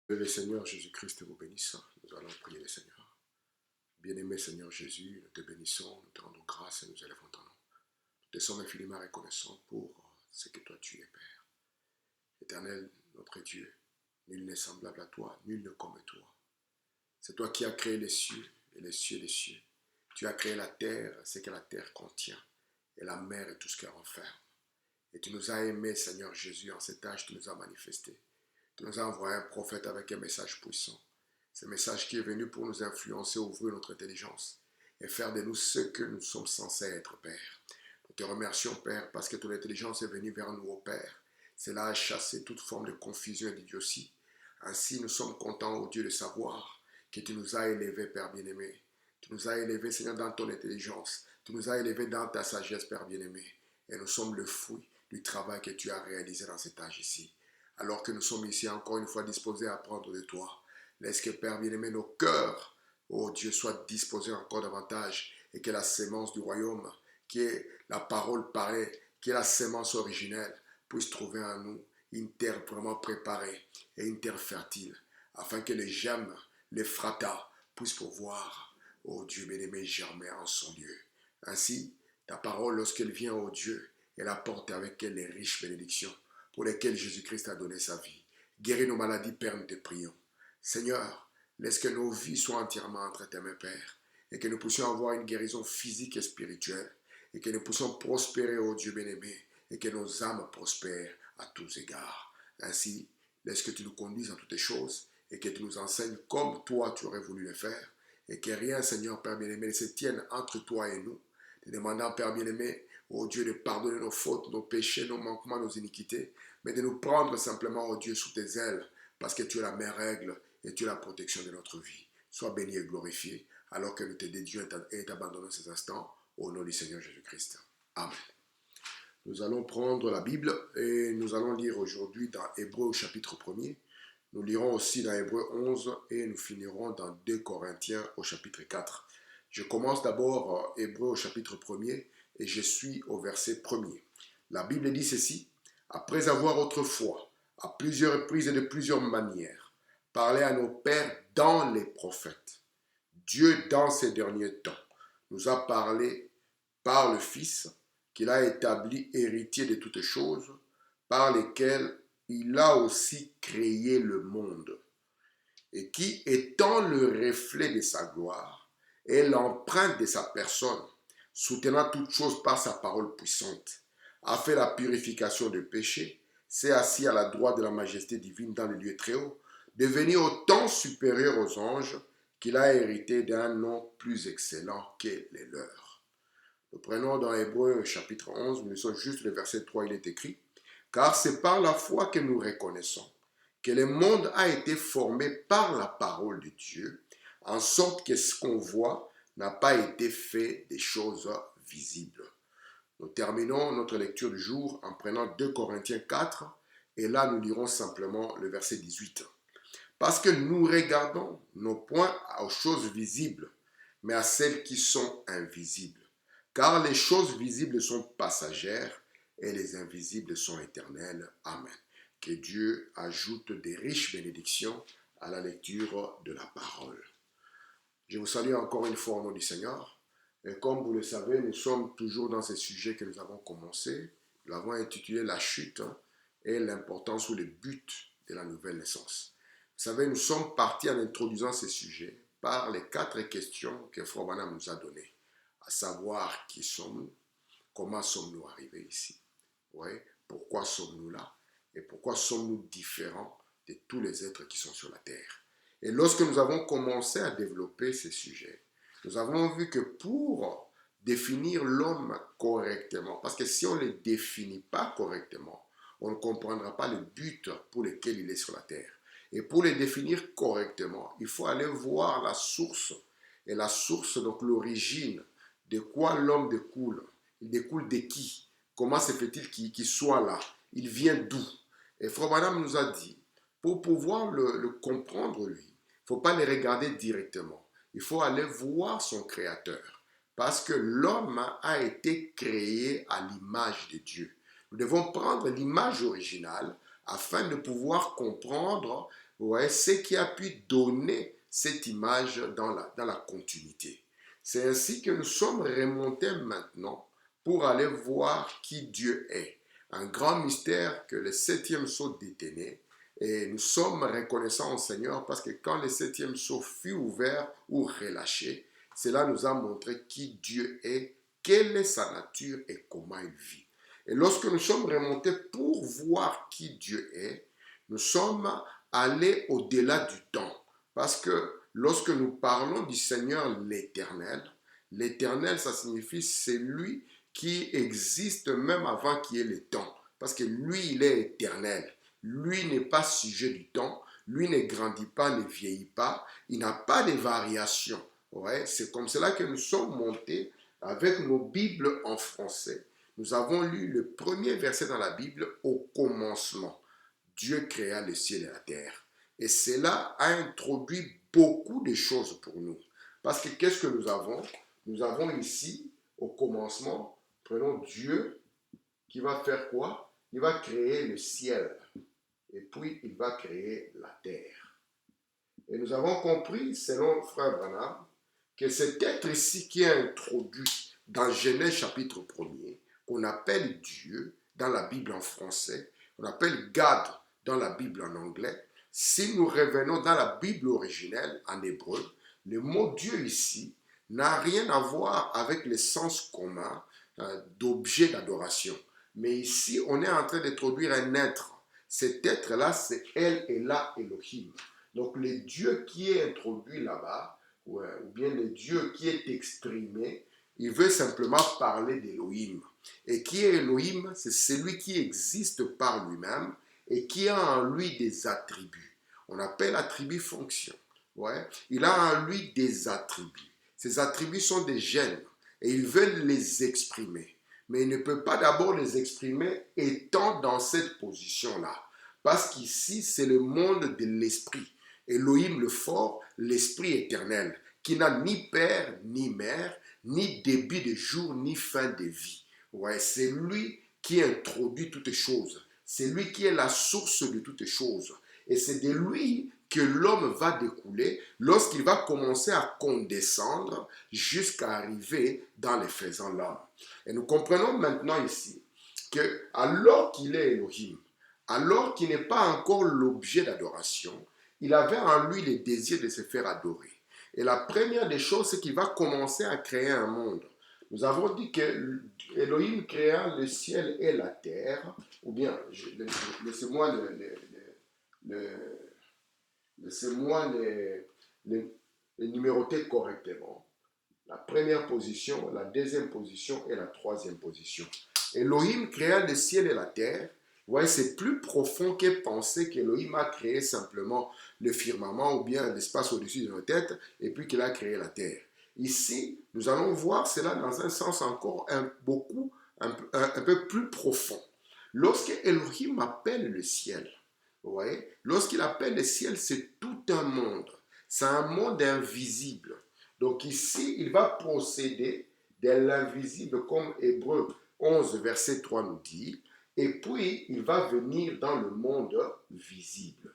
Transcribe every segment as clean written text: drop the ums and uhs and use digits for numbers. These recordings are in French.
Que le Seigneur Jésus-Christ vous bénisse. Nous allons prier le Seigneur. Bien-aimé Seigneur Jésus, nous te bénissons, nous te rendons grâce et nous élevons ton nom. Nous te sommes infiniment reconnaissants pour ce que toi tu es, Père. Éternel, notre Dieu, nul n'est semblable à toi, nul n'est comme toi. C'est toi qui as créé les cieux et les cieux des cieux. Tu as créé la terre, ce que la terre contient, et la mer et tout ce qu'elle renferme. Et tu nous as aimés, Seigneur Jésus, en cet âge, tu nous as manifesté. Tu nous as envoyé un prophète avec un message puissant. Ce message qui est venu pour nous influencer, ouvrir notre intelligence et faire de nous ce que nous sommes censés être, Père. Nous te remercions, Père, parce que ton intelligence est venue vers nous, ô Père. Cela a chassé toute forme de confusion et d'idiotie. Ainsi, nous sommes contents, ô Dieu, de savoir que tu nous as élevés, Père bien-aimé. Tu nous as élevés, Seigneur, dans ton intelligence. Tu nous as élevés dans ta sagesse, Père bien-aimé. Et nous sommes le fruit du travail que tu as réalisé dans cet âge ici. Alors que nous sommes ici encore une fois disposés à apprendre de toi. Laisse que, Père bien-aimé, nos cœurs, oh Dieu, soient disposés encore davantage et que la sémence du royaume, qui est la parole parlée, qui est la sémence originelle, puisse trouver en nous une terre vraiment préparée et une terre fertile, afin que les gemmes, les fratas, puissent pouvoir, oh Dieu bien-aimé, germer en son lieu. Ainsi, ta parole, lorsqu'elle vient, oh Dieu, elle apporte avec elle les riches bénédictions pour lesquelles Jésus-Christ a donné sa vie. Guéris nos maladies, Père, nous te prions. Seigneur, laisse que nos vies soient entièrement entre tes mains, Père, et que nous puissions avoir une guérison physique et spirituelle, et que nous puissions prospérer, ô Dieu bien-aimé, et que nos âmes prospèrent à tous égards. Ainsi, laisse que tu nous conduises en toutes les choses, et que tu nous enseignes comme toi tu aurais voulu le faire, et que rien, Seigneur, Père bien-aimé, ne se tienne entre toi et nous, te demandant, Père bien-aimé, ô Dieu, de pardonner nos fautes, nos péchés, nos manquements, nos iniquités, mais de nous prendre simplement, ô Dieu, sous tes ailes, parce que tu es la meilleure règle et tu es la protection de notre vie. Sois béni et glorifié, alors que nous te dédions et t'abandonnons ces instants, au nom du Seigneur Jésus-Christ. Amen. Nous allons prendre la Bible et nous allons lire aujourd'hui dans Hébreux au chapitre 1er. Nous lirons aussi dans Hébreux 11 et nous finirons dans 2 Corinthiens au chapitre 4. Je commence d'abord Hébreux au chapitre 1er et je suis au verset 1er. La Bible dit ceci: après avoir autrefois, à plusieurs reprises et de plusieurs manières, parlé à nos pères dans les prophètes, Dieu, dans ces derniers temps, nous a parlé par le Fils, qu'il a établi héritier de toutes choses, par lesquelles il a aussi créé le monde, et qui, étant le reflet de sa gloire et l'empreinte de sa personne, soutenant toutes choses par sa parole puissante, a fait la purification des péchés, s'est assis à la droite de la majesté divine dans le lieu très haut, devenu autant supérieur aux anges qu'il a hérité d'un nom plus excellent que les leurs. Nous prenons dans Hébreux chapitre 11, nous lisons juste le verset 3, il est écrit: car c'est par la foi que nous reconnaissons que le monde a été formé par la parole de Dieu, en sorte que ce qu'on voit n'a pas été fait des choses visibles. Nous terminons notre lecture du jour en prenant 2 Corinthiens 4, et là nous lirons simplement le verset 18. Parce que nous regardons non point aux choses visibles, mais à celles qui sont invisibles. Car les choses visibles sont passagères et les invisibles sont éternelles. Amen. Que Dieu ajoute des riches bénédictions à la lecture de la parole. Je vous salue encore une fois au nom du Seigneur. Et comme vous le savez, nous sommes toujours dans ces sujets que nous avons commencés. Nous l'avons intitulé La chute et l'importance ou le but de la nouvelle naissance. Vous savez, nous sommes partis en introduisant ces sujets par les 4 questions que Frère Branham nous a données. À savoir qui sommes-nous, comment sommes-nous arrivés ici, ouais, pourquoi sommes-nous là et pourquoi sommes-nous différents de tous les êtres qui sont sur la terre. Et lorsque nous avons commencé à développer ces sujets, nous avons vu que pour définir l'homme correctement, parce que si on ne le définit pas correctement, on ne comprendra pas le but pour lequel il est sur la terre. Et pour le définir correctement, il faut aller voir la source. Et la source, donc l'origine, de quoi l'homme découle. Il découle de qui? Comment se fait-il qu'il soit là? Il vient d'où? Et Frère Branham nous a dit, pour pouvoir le comprendre lui, il ne faut pas le regarder directement. Il faut aller voir son créateur. Parce que l'homme a été créé à l'image de Dieu. Nous devons prendre l'image originale afin de pouvoir comprendre Ouais, c'est qui a pu donner cette image dans la continuité. C'est ainsi que nous sommes remontés maintenant pour aller voir qui Dieu est. Un grand mystère que le septième sceau détenait. Et nous sommes reconnaissants au Seigneur parce que quand le septième sceau fut ouvert ou relâché, cela nous a montré qui Dieu est, quelle est sa nature et comment il vit. Et lorsque nous sommes remontés pour voir qui Dieu est, nous sommes allés au-delà du temps. Parce que lorsque nous parlons du Seigneur l'Éternel, l'Éternel, ça signifie c'est lui qui existe même avant qu'il y ait le temps. Parce que lui, il est éternel. Lui n'est pas sujet du temps. Lui ne grandit pas, ne vieillit pas. Il n'a pas de variation. Ouais, c'est comme cela que nous sommes montés avec nos Bibles en français. Nous avons lu le premier verset dans la Bible, au commencement. Dieu créa le ciel et la terre. Et cela a introduit beaucoup de choses pour nous. Parce que qu'est-ce que nous avons? Nous avons ici, au commencement, prenons Dieu qui va faire quoi? Il va créer le ciel. Et puis, il va créer la terre. Et nous avons compris, selon Frère Branham, que cet être ici qui est introduit dans Genèse chapitre 1er, qu'on appelle Dieu dans la Bible en français, on appelle God dans la Bible en anglais. Si nous revenons dans la Bible originelle en hébreu, le mot Dieu ici n'a rien à voir avec le sens commun d'objet d'adoration. Mais ici, on est en train d'introduire un être. Cet être-là, c'est El Elah Elohim. Donc le Dieu qui est introduit là-bas, ou bien le Dieu qui est exprimé, il veut simplement parler d'Elohim. Et qui est Elohim? C'est celui qui existe par lui-même et qui a en lui des attributs. On appelle attributs fonction. Ouais. Il a en lui des attributs. Ces attributs sont des gènes et il veut les exprimer. Mais il ne peut pas d'abord les exprimer étant dans cette position-là. Parce qu'ici, c'est le monde de l'esprit. Elohim le fort, l'esprit éternel, qui n'a ni père, ni mère, ni début de jour, ni fin de vie. Ouais, c'est lui qui introduit toutes choses. C'est lui qui est la source de toutes choses. Et c'est de lui que l'homme va découler lorsqu'il va commencer à condescendre jusqu'à arriver dans les faisant l'homme. Et nous comprenons maintenant ici que alors qu'il est Elohim, alors qu'il n'est pas encore l'objet d'adoration, il avait en lui le désir de se faire adorer. Et la première des choses, c'est qu'il va commencer à créer un monde. Nous avons dit que Elohim créa le ciel et la terre, ou bien, laissez-moi laissez-moi les numéroter correctement. La première position, la deuxième position et la troisième position. Elohim créa le ciel et la terre. Vous voyez, c'est plus profond que penser qu'Elohim a créé simplement le firmament ou bien l'espace au-dessus de nos têtes et puis qu'il a créé la terre. Ici, nous allons voir cela dans un sens encore un peu plus profond. Lorsque Elohim appelle le ciel, vous voyez, lorsqu'il appelle le ciel, c'est tout un monde. C'est un monde invisible. Donc ici, il va procéder de l'invisible comme Hébreu 11, verset 3 nous dit, et puis il va venir dans le monde visible.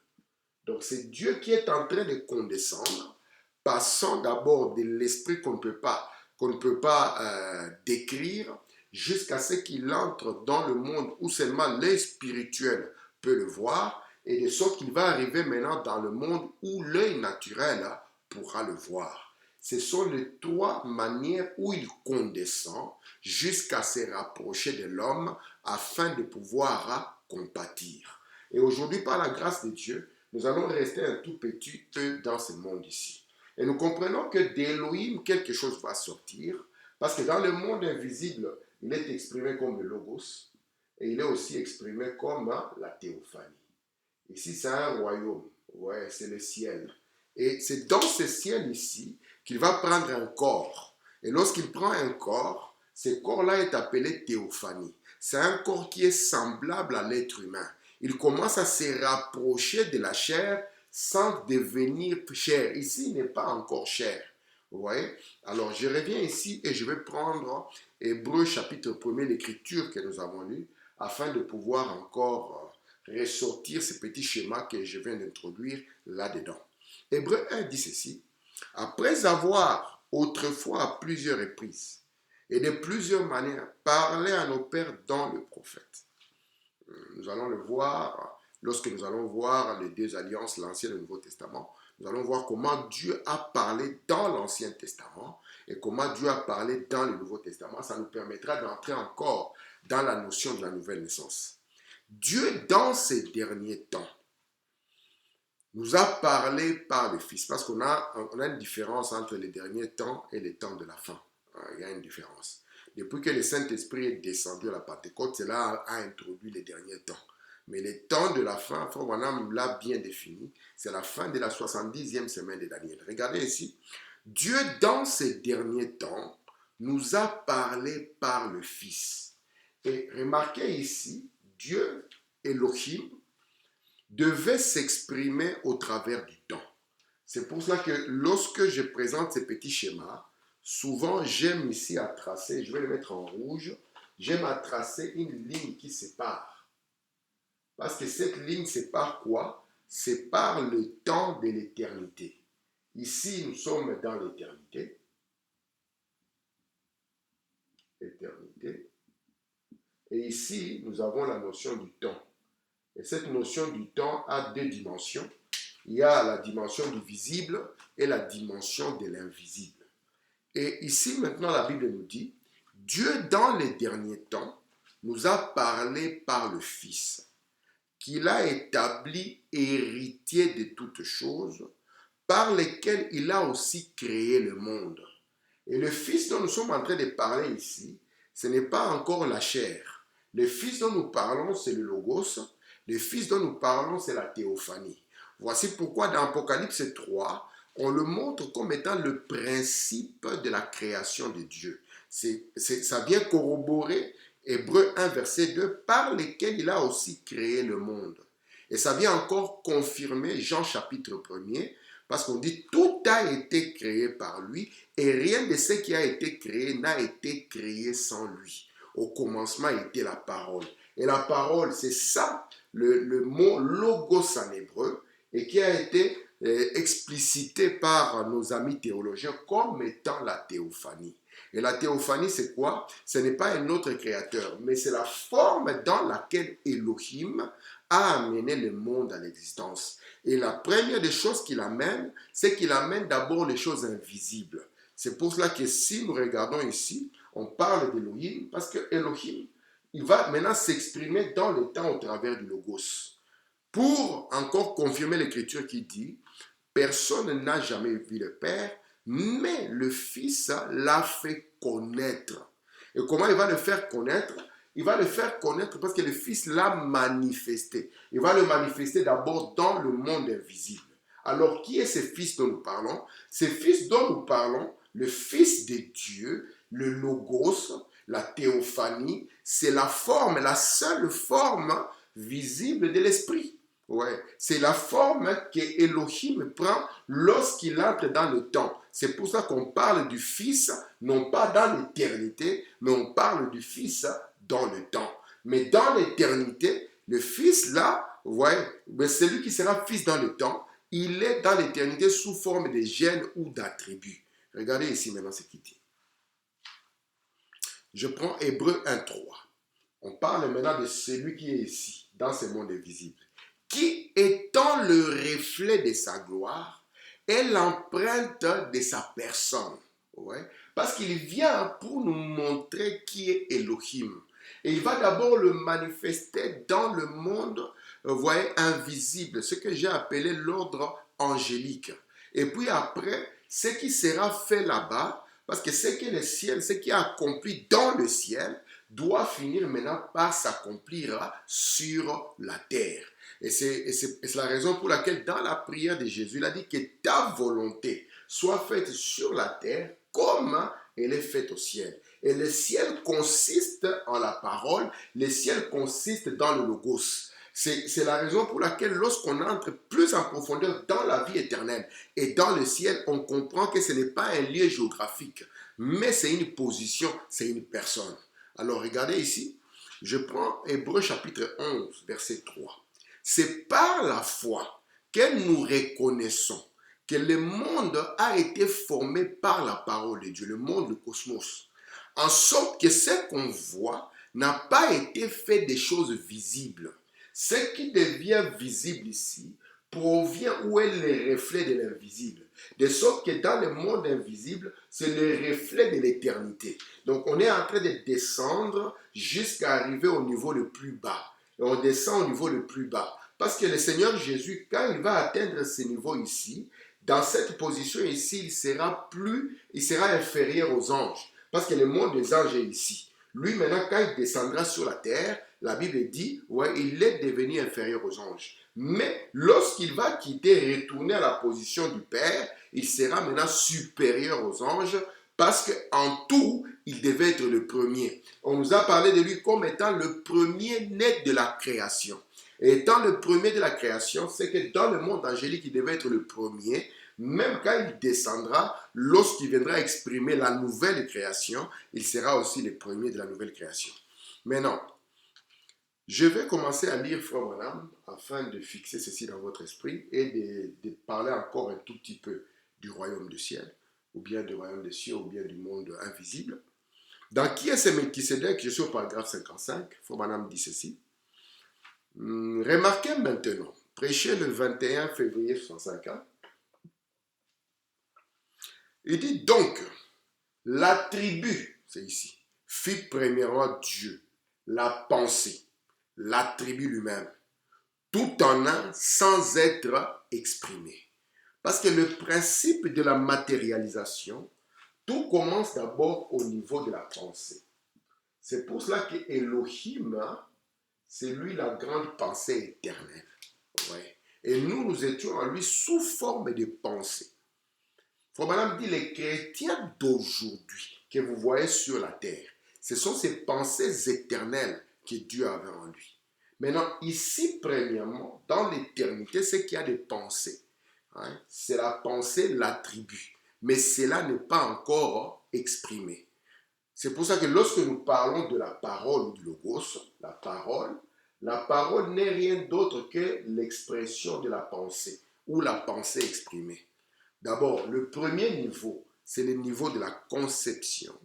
Donc c'est Dieu qui est en train de condescendre, passant d'abord de l'esprit qu'on ne peut pas décrire, jusqu'à ce qu'il entre dans le monde où seulement l'œil spirituel peut le voir, et de sorte qu'il va arriver maintenant dans le monde où l'œil naturel pourra le voir. Ce sont les trois manières où il condescend jusqu'à se rapprocher de l'homme afin de pouvoir compatir. Et aujourd'hui, par la grâce de Dieu, nous allons rester un tout petit peu dans ce monde ici. Et nous comprenons que d'Elohim, quelque chose va sortir, parce que dans le monde invisible, il est exprimé comme le logos, et il est aussi exprimé comme la théophanie. Ici, c'est un royaume, ouais, c'est le ciel. Et c'est dans ce ciel ici qu'il va prendre un corps. Et lorsqu'il prend un corps, ce corps-là est appelé théophanie. C'est un corps qui est semblable à l'être humain. Il commence à se rapprocher de la chair sans devenir chair. Ici, il n'est pas encore chair. Vous voyez? Alors, je reviens ici et je vais prendre Hébreu chapitre 1er, l'écriture que nous avons lue, afin de pouvoir encore ressortir ce petit schéma que je viens d'introduire là-dedans. Hébreu 1 dit ceci. Après avoir autrefois à plusieurs reprises et de plusieurs manières parlé à nos pères dans le prophète. Nous allons le voir lorsque nous allons voir les deux alliances, l'Ancien et le Nouveau Testament. Nous allons voir comment Dieu a parlé dans l'Ancien Testament et comment Dieu a parlé dans le Nouveau Testament. Ça nous permettra d'entrer encore dans la notion de la nouvelle naissance. Dieu, dans ces derniers temps, nous a parlé par le Fils, parce qu'on a une différence entre les derniers temps et les temps de la fin. Il y a une différence. Depuis que le Saint-Esprit est descendu à la Pentecôte, cela a introduit les derniers temps. Mais les temps de la fin, Frère Branham l'a bien défini, c'est la fin de la 70e semaine de Daniel. Regardez ici, Dieu dans ces derniers temps nous a parlé par le Fils. Et remarquez ici, Dieu, Elohim, devait s'exprimer au travers du temps. C'est pour cela que lorsque je présente ces petits schémas, souvent j'aime ici à tracer, je vais le mettre en rouge, j'aime à tracer une ligne qui sépare. Parce que cette ligne sépare quoi? Sépare le temps de l'éternité. Ici, nous sommes dans l'éternité. Éternité. Et ici, nous avons la notion du temps. Et cette notion du temps a deux dimensions. Il y a la dimension du visible et la dimension de l'invisible. Et ici, maintenant, la Bible nous dit, Dieu, dans les derniers temps, nous a parlé par le Fils, qu'il a établi héritier de toutes choses, par lesquelles il a aussi créé le monde. Et le Fils dont nous sommes en train de parler ici, ce n'est pas encore la chair. Le Fils dont nous parlons, c'est le Logos. Le Fils dont nous parlons, c'est la théophanie. Voici pourquoi dans Apocalypse 3, on le montre comme étant le principe de la création de Dieu. Ça vient corroborer Hébreu 1, verset 2, par lesquels il a aussi créé le monde. Et ça vient encore confirmer Jean chapitre 1er, parce qu'on dit tout a été créé par lui et rien de ce qui a été créé n'a été créé sans lui. Au commencement était la parole. Et la parole, c'est ça, le mot logos en hébreu, et qui a été explicité par nos amis théologiens comme étant la théophanie. Et la théophanie, c'est quoi? Ce n'est pas un autre créateur, mais c'est la forme dans laquelle Elohim a amené le monde à l'existence. Et la première des choses qu'il amène, c'est qu'il amène d'abord les choses invisibles. C'est pour cela que si nous regardons ici, on parle d'Elohim, parce que Elohim, il va maintenant s'exprimer dans le temps au travers du Logos. Pour encore confirmer l'écriture qui dit, personne n'a jamais vu le Père, mais le Fils l'a fait connaître. Et comment il va le faire connaître? Il va le faire connaître parce que le Fils l'a manifesté. Il va le manifester d'abord dans le monde invisible. Alors, qui est ce Fils dont nous parlons? Ce Fils dont nous parlons, le Fils de Dieu, le Logos, la théophanie, c'est la forme, la seule forme visible de l'Esprit. Ouais, c'est la forme que Elohim prend lorsqu'il entre dans le temps. C'est pour ça qu'on parle du Fils, non pas dans l'éternité, mais on parle du Fils dans le temps. Mais dans l'éternité, le Fils là, ouais, celui qui sera Fils dans le temps, il est dans l'éternité sous forme de gènes ou d'attributs. Regardez ici maintenant ce qu'il dit. Je prends Hébreu 1.3. On parle maintenant de celui qui est ici, dans ce monde invisible, qui étant le reflet de sa gloire est l'empreinte de sa personne. Ouais. Parce qu'il vient pour nous montrer qui est Elohim. Et il va d'abord le manifester dans le monde, voyez, invisible, ce que j'ai appelé l'ordre angélique. Et puis après, ce qui sera fait là-bas, parce que ce qui est le ciel, ce qui est accompli dans le ciel, doit finir maintenant par s'accomplir sur la terre. Et c'est la raison pour laquelle dans la prière de Jésus, il a dit que ta volonté soit faite sur la terre comme elle est faite au ciel. Et le ciel consiste en la parole, le ciel consiste dans le logos. C'est la raison pour laquelle lorsqu'on entre plus en profondeur dans la vie éternelle et dans le ciel, on comprend que ce n'est pas un lieu géographique, mais c'est une position, c'est une personne. Alors regardez ici, je prends Hébreu chapitre 11, verset 3. C'est par la foi que nous reconnaissons que le monde a été formé par la parole de Dieu, le monde, le cosmos. En sorte que ce qu'on voit n'a pas été fait des choses visibles. Ce qui devient visible ici provient ou est le reflet de l'invisible. De sorte que dans le monde invisible, c'est le reflet de l'éternité. Donc on est en train de descendre jusqu'à arriver au niveau le plus bas. Et on descend au niveau le plus bas. Parce que le Seigneur Jésus, quand il va atteindre ce niveau ici, dans cette position ici, il sera inférieur aux anges. Parce que le monde des anges est ici. Lui, maintenant, quand il descendra sur la terre, la Bible dit, ouais, il est devenu inférieur aux anges. Mais lorsqu'il va quitter, retourner à la position du Père, il sera maintenant supérieur aux anges parce qu'en tout, il devait être le premier. On nous a parlé de lui comme étant le premier né de la création. Et étant le premier de la création, c'est que dans le monde angélique, il devait être le premier. Même quand il descendra, lorsqu'il viendra exprimer la nouvelle création, il sera aussi le premier de la nouvelle création. Maintenant, je vais commencer à lire Frère Branham afin de fixer ceci dans votre esprit et de parler encore un tout petit peu du royaume du ciel, ou bien du royaume des cieux, ou bien du monde invisible. Dans Qui est ce Melchisédek, je suis au paragraphe 55, Frère Branham dit ceci. Remarquez maintenant, prêché le 21 février 65 ans, il dit donc, l'attribut, c'est ici, fit premièrement Dieu, la pensée, l'attribut lui-même, tout en un sans être exprimé. Parce que le principe de la matérialisation, tout commence d'abord au niveau de la pensée. C'est pour cela que Elohim, c'est lui la grande pensée éternelle. Ouais. Et nous étions en lui sous forme de pensée. Frère Branham dit, les chrétiens d'aujourd'hui que vous voyez sur la terre, ce sont ces pensées éternelles que Dieu avait en lui. Maintenant, ici, premièrement, dans l'éternité, c'est qu'il y a des pensées. Hein? C'est la pensée, l'attribut. Mais cela n'est pas encore exprimé. C'est pour ça que lorsque nous parlons de la parole ou du logos, la parole n'est rien d'autre que l'expression de la pensée ou la pensée exprimée. D'abord, le premier niveau, c'est le niveau de la conception.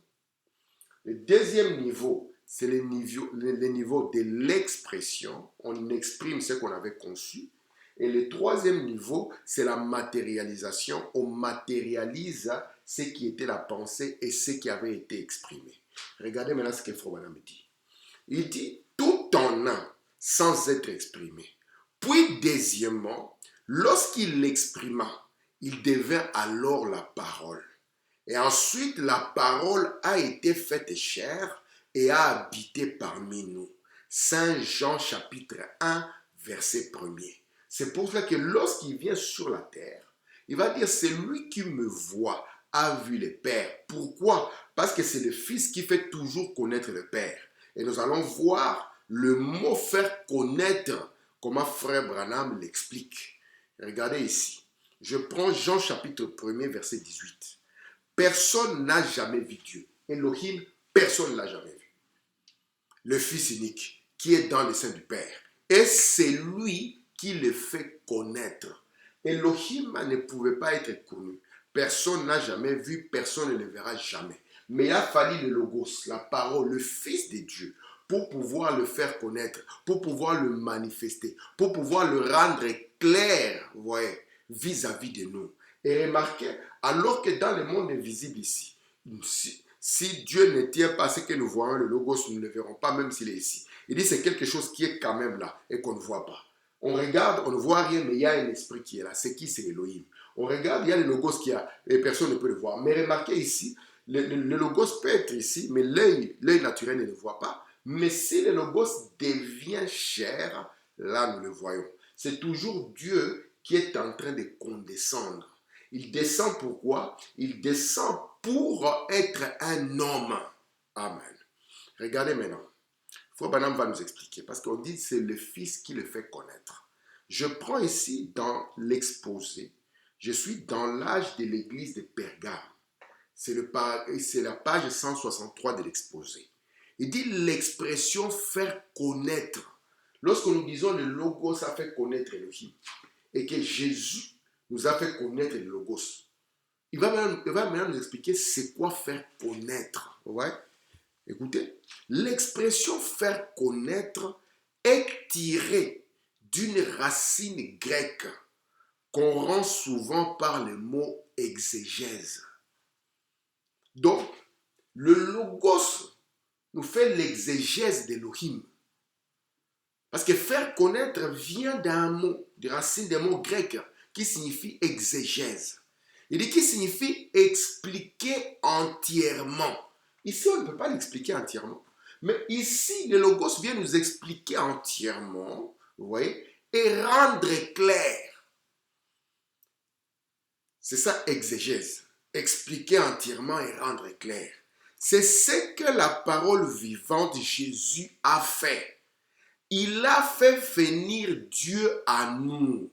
Le deuxième niveau, c'est le niveau de l'expression. On exprime ce qu'on avait conçu. Et le troisième niveau, c'est la matérialisation. On matérialise ce qui était la pensée et ce qui avait été exprimé. Regardez maintenant ce que Frère Branham dit. Il dit tout en un, sans être exprimé. Puis, deuxièmement, lorsqu'il l'exprima, il devint alors la parole. Et ensuite, la parole a été faite chair et a habité parmi nous. Saint Jean chapitre 1, verset 1er. C'est pour cela que lorsqu'il vient sur la terre, il va dire, c'est lui qui me voit, a vu le Père. Pourquoi? Parce que c'est le Fils qui fait toujours connaître le Père. Et nous allons voir le mot faire connaître, comment Frère Branham l'explique. Regardez ici. Je prends Jean chapitre 1er, verset 18. Personne n'a jamais vu Dieu. Elohim, personne ne l'a jamais vu. Le Fils unique qui est dans le sein du Père. Et c'est lui qui le fait connaître. Elohim ne pouvait pas être connu. Personne n'a jamais vu, personne ne le verra jamais. Mais il a fallu le Logos, la parole, le Fils de Dieu, pour pouvoir le faire connaître, pour pouvoir le manifester, pour pouvoir le rendre clair, voyez, vis-à-vis de nous. Et remarquez, alors que dans le monde invisible ici, si Dieu ne tient pas ce que nous voyons, le Logos, nous ne le verrons pas, même s'il est ici. Il dit c'est quelque chose qui est quand même là et qu'on ne voit pas. On regarde, on ne voit rien, mais il y a un esprit qui est là. C'est qui? C'est Elohim. On regarde, il y a le Logos qui est là, et personne ne peut le voir. Mais remarquez ici, le Logos peut être ici, mais l'œil naturel ne le voit pas. Mais si le Logos devient chair, là nous le voyons. C'est toujours Dieu qui est en train de condescendre. Il descend pourquoi? Il descend pour être un homme. Amen. Regardez maintenant. Frère Branham va nous expliquer parce qu'on dit que c'est le Fils qui le fait connaître. Je prends ici dans l'exposé, je suis dans l'âge de l'église de Pergame. C'est la page 163 de l'exposé. Il dit l'expression faire connaître. Lorsque nous disons le Logos a fait connaître Elohim et que Jésus nous a fait connaître le Logos, il va maintenant nous expliquer c'est quoi faire connaître. Ouais? Écoutez, l'expression faire connaître est tirée d'une racine grecque qu'on rend souvent par le mot exégèse. Donc, le Logos nous fait l'exégèse d'Elohim. Parce que faire connaître vient d'un mot, de racine des mots grecs, qui signifie exégèse. Il dit qui signifie expliquer entièrement. Ici, on ne peut pas l'expliquer entièrement. Mais ici, le Logos vient nous expliquer entièrement, vous voyez, et rendre clair. C'est ça, exégèse. Expliquer entièrement et rendre clair. C'est ce que la parole vivante de Jésus a fait. Il a fait venir Dieu à nous,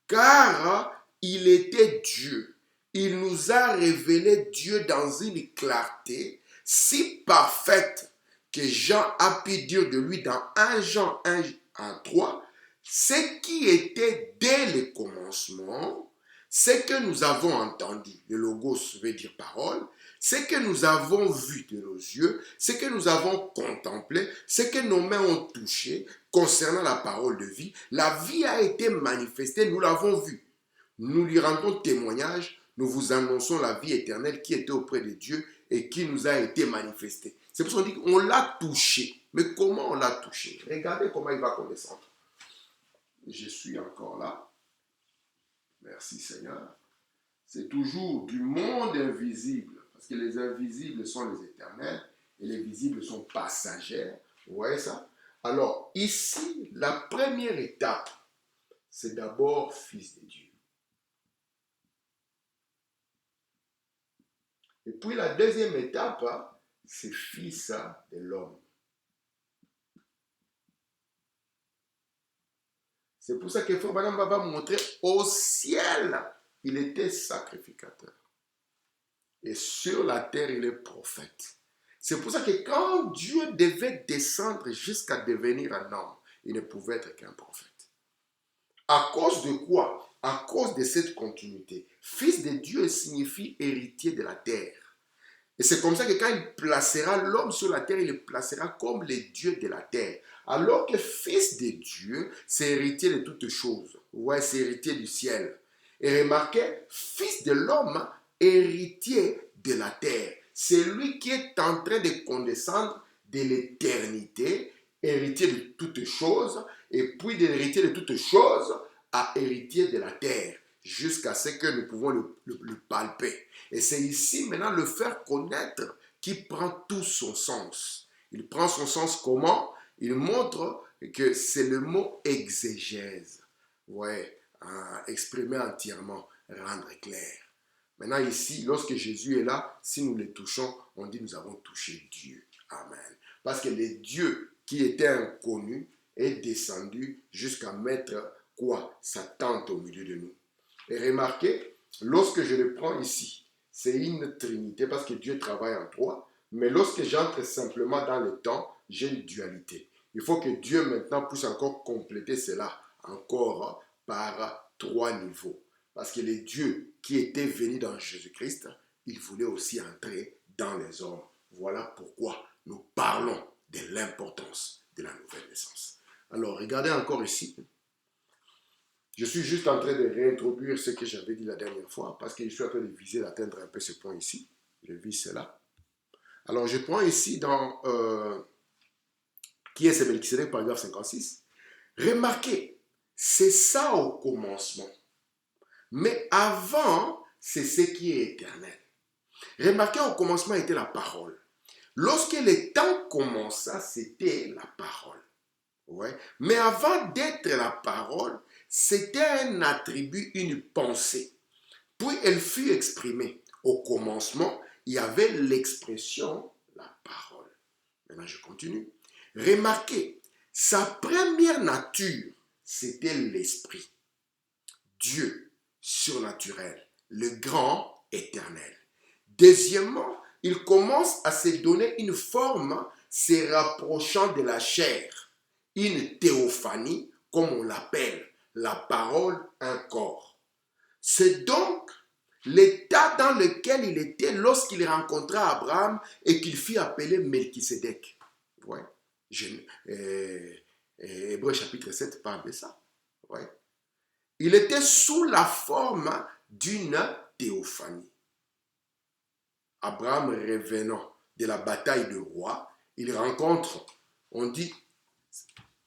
car il était Dieu. Il nous a révélé Dieu dans une clarté si parfaite que Jean a pu dire de lui dans 1 Jean 1:3, ce qui était dès le commencement, ce que nous avons entendu, le Logos veut dire parole, ce que nous avons vu de nos yeux, ce que nous avons contemplé, ce que nos mains ont touché concernant la parole de vie, la vie a été manifestée, nous l'avons vue. Nous lui rendons témoignage, nous vous annonçons la vie éternelle qui était auprès de Dieu et qui nous a été manifestée. C'est pour ça qu'on dit qu'on l'a touché. Mais comment on l'a touché? Regardez comment il va condescendre. Je suis encore là. Merci Seigneur. C'est toujours du monde invisible. Parce que les invisibles sont les éternels et les visibles sont passagers. Vous voyez ça? Alors ici, la première étape, c'est d'abord Fils de Dieu. Et puis la deuxième étape, c'est Fils de l'homme. C'est pour ça que Frère Branham va montrer au ciel, il était sacrificateur. Et sur la terre, il est prophète. C'est pour ça que quand Dieu devait descendre jusqu'à devenir un homme, il ne pouvait être qu'un prophète. À cause de quoi? À cause de cette continuité. Fils de Dieu signifie héritier de la terre. Et c'est comme ça que quand il placera l'homme sur la terre, il le placera comme le Dieu de la terre. Alors que fils de Dieu, c'est héritier de toutes choses. Ouais, c'est héritier du ciel. Et remarquez, fils de l'homme, héritier de la terre. C'est lui qui est en train de condescendre de l'éternité, héritier de toutes choses, et puis de l'héritier de toutes choses à héritier de la terre, jusqu'à ce que nous pouvons le palper. Et c'est ici maintenant le faire connaître qui prend tout son sens. Il prend son sens comment? Il montre que c'est le mot exégèse. Ouais, exprimer entièrement, rendre clair. Maintenant ici, lorsque Jésus est là, si nous le touchons, on dit nous avons touché Dieu. Amen. Parce que le Dieu qui était inconnu est descendu jusqu'à mettre quoi? Sa tente au milieu de nous. Et remarquez, lorsque je le prends ici, c'est une trinité parce que Dieu travaille en trois. Mais lorsque j'entre simplement dans le temps, j'ai une dualité. Il faut que Dieu maintenant puisse encore compléter cela, encore par 3 niveaux. Parce que le Dieu qui était venu dans Jésus-Christ, il voulait aussi entrer dans les hommes. Voilà pourquoi nous parlons de l'importance de la nouvelle naissance. Alors, regardez encore ici. Je suis juste en train de réintroduire ce que j'avais dit la dernière fois parce que je suis en train de viser d'atteindre un peu ce point ici. Je vise cela. Alors, je prends ici dans qui est ce Melchisédek, paragraphe 56. Remarquez, c'est ça au commencement. Mais avant, c'est ce qui est éternel. Remarquez, au commencement était la parole. Lorsque le temps commença, c'était la parole. Ouais. Mais avant d'être la parole, c'était un attribut, une pensée. Puis elle fut exprimée. Au commencement, il y avait l'expression, la parole. Maintenant, je continue. Remarquez, sa première nature, c'était l'esprit. Dieu, surnaturel, le grand, éternel. Deuxièmement, il commence à se donner une forme se rapprochant de la chair. une théophanie, comme on l'appelle, la parole, un corps. C'est donc l'état dans lequel il était lorsqu'il rencontra Abraham et qu'il fit appeler Melchisédek. Ouais. Hébreux chapitre 7 parle de ça. Ouais. Il était sous la forme d'une théophanie. Abraham revenant de la bataille de Roi, il rencontre, on dit,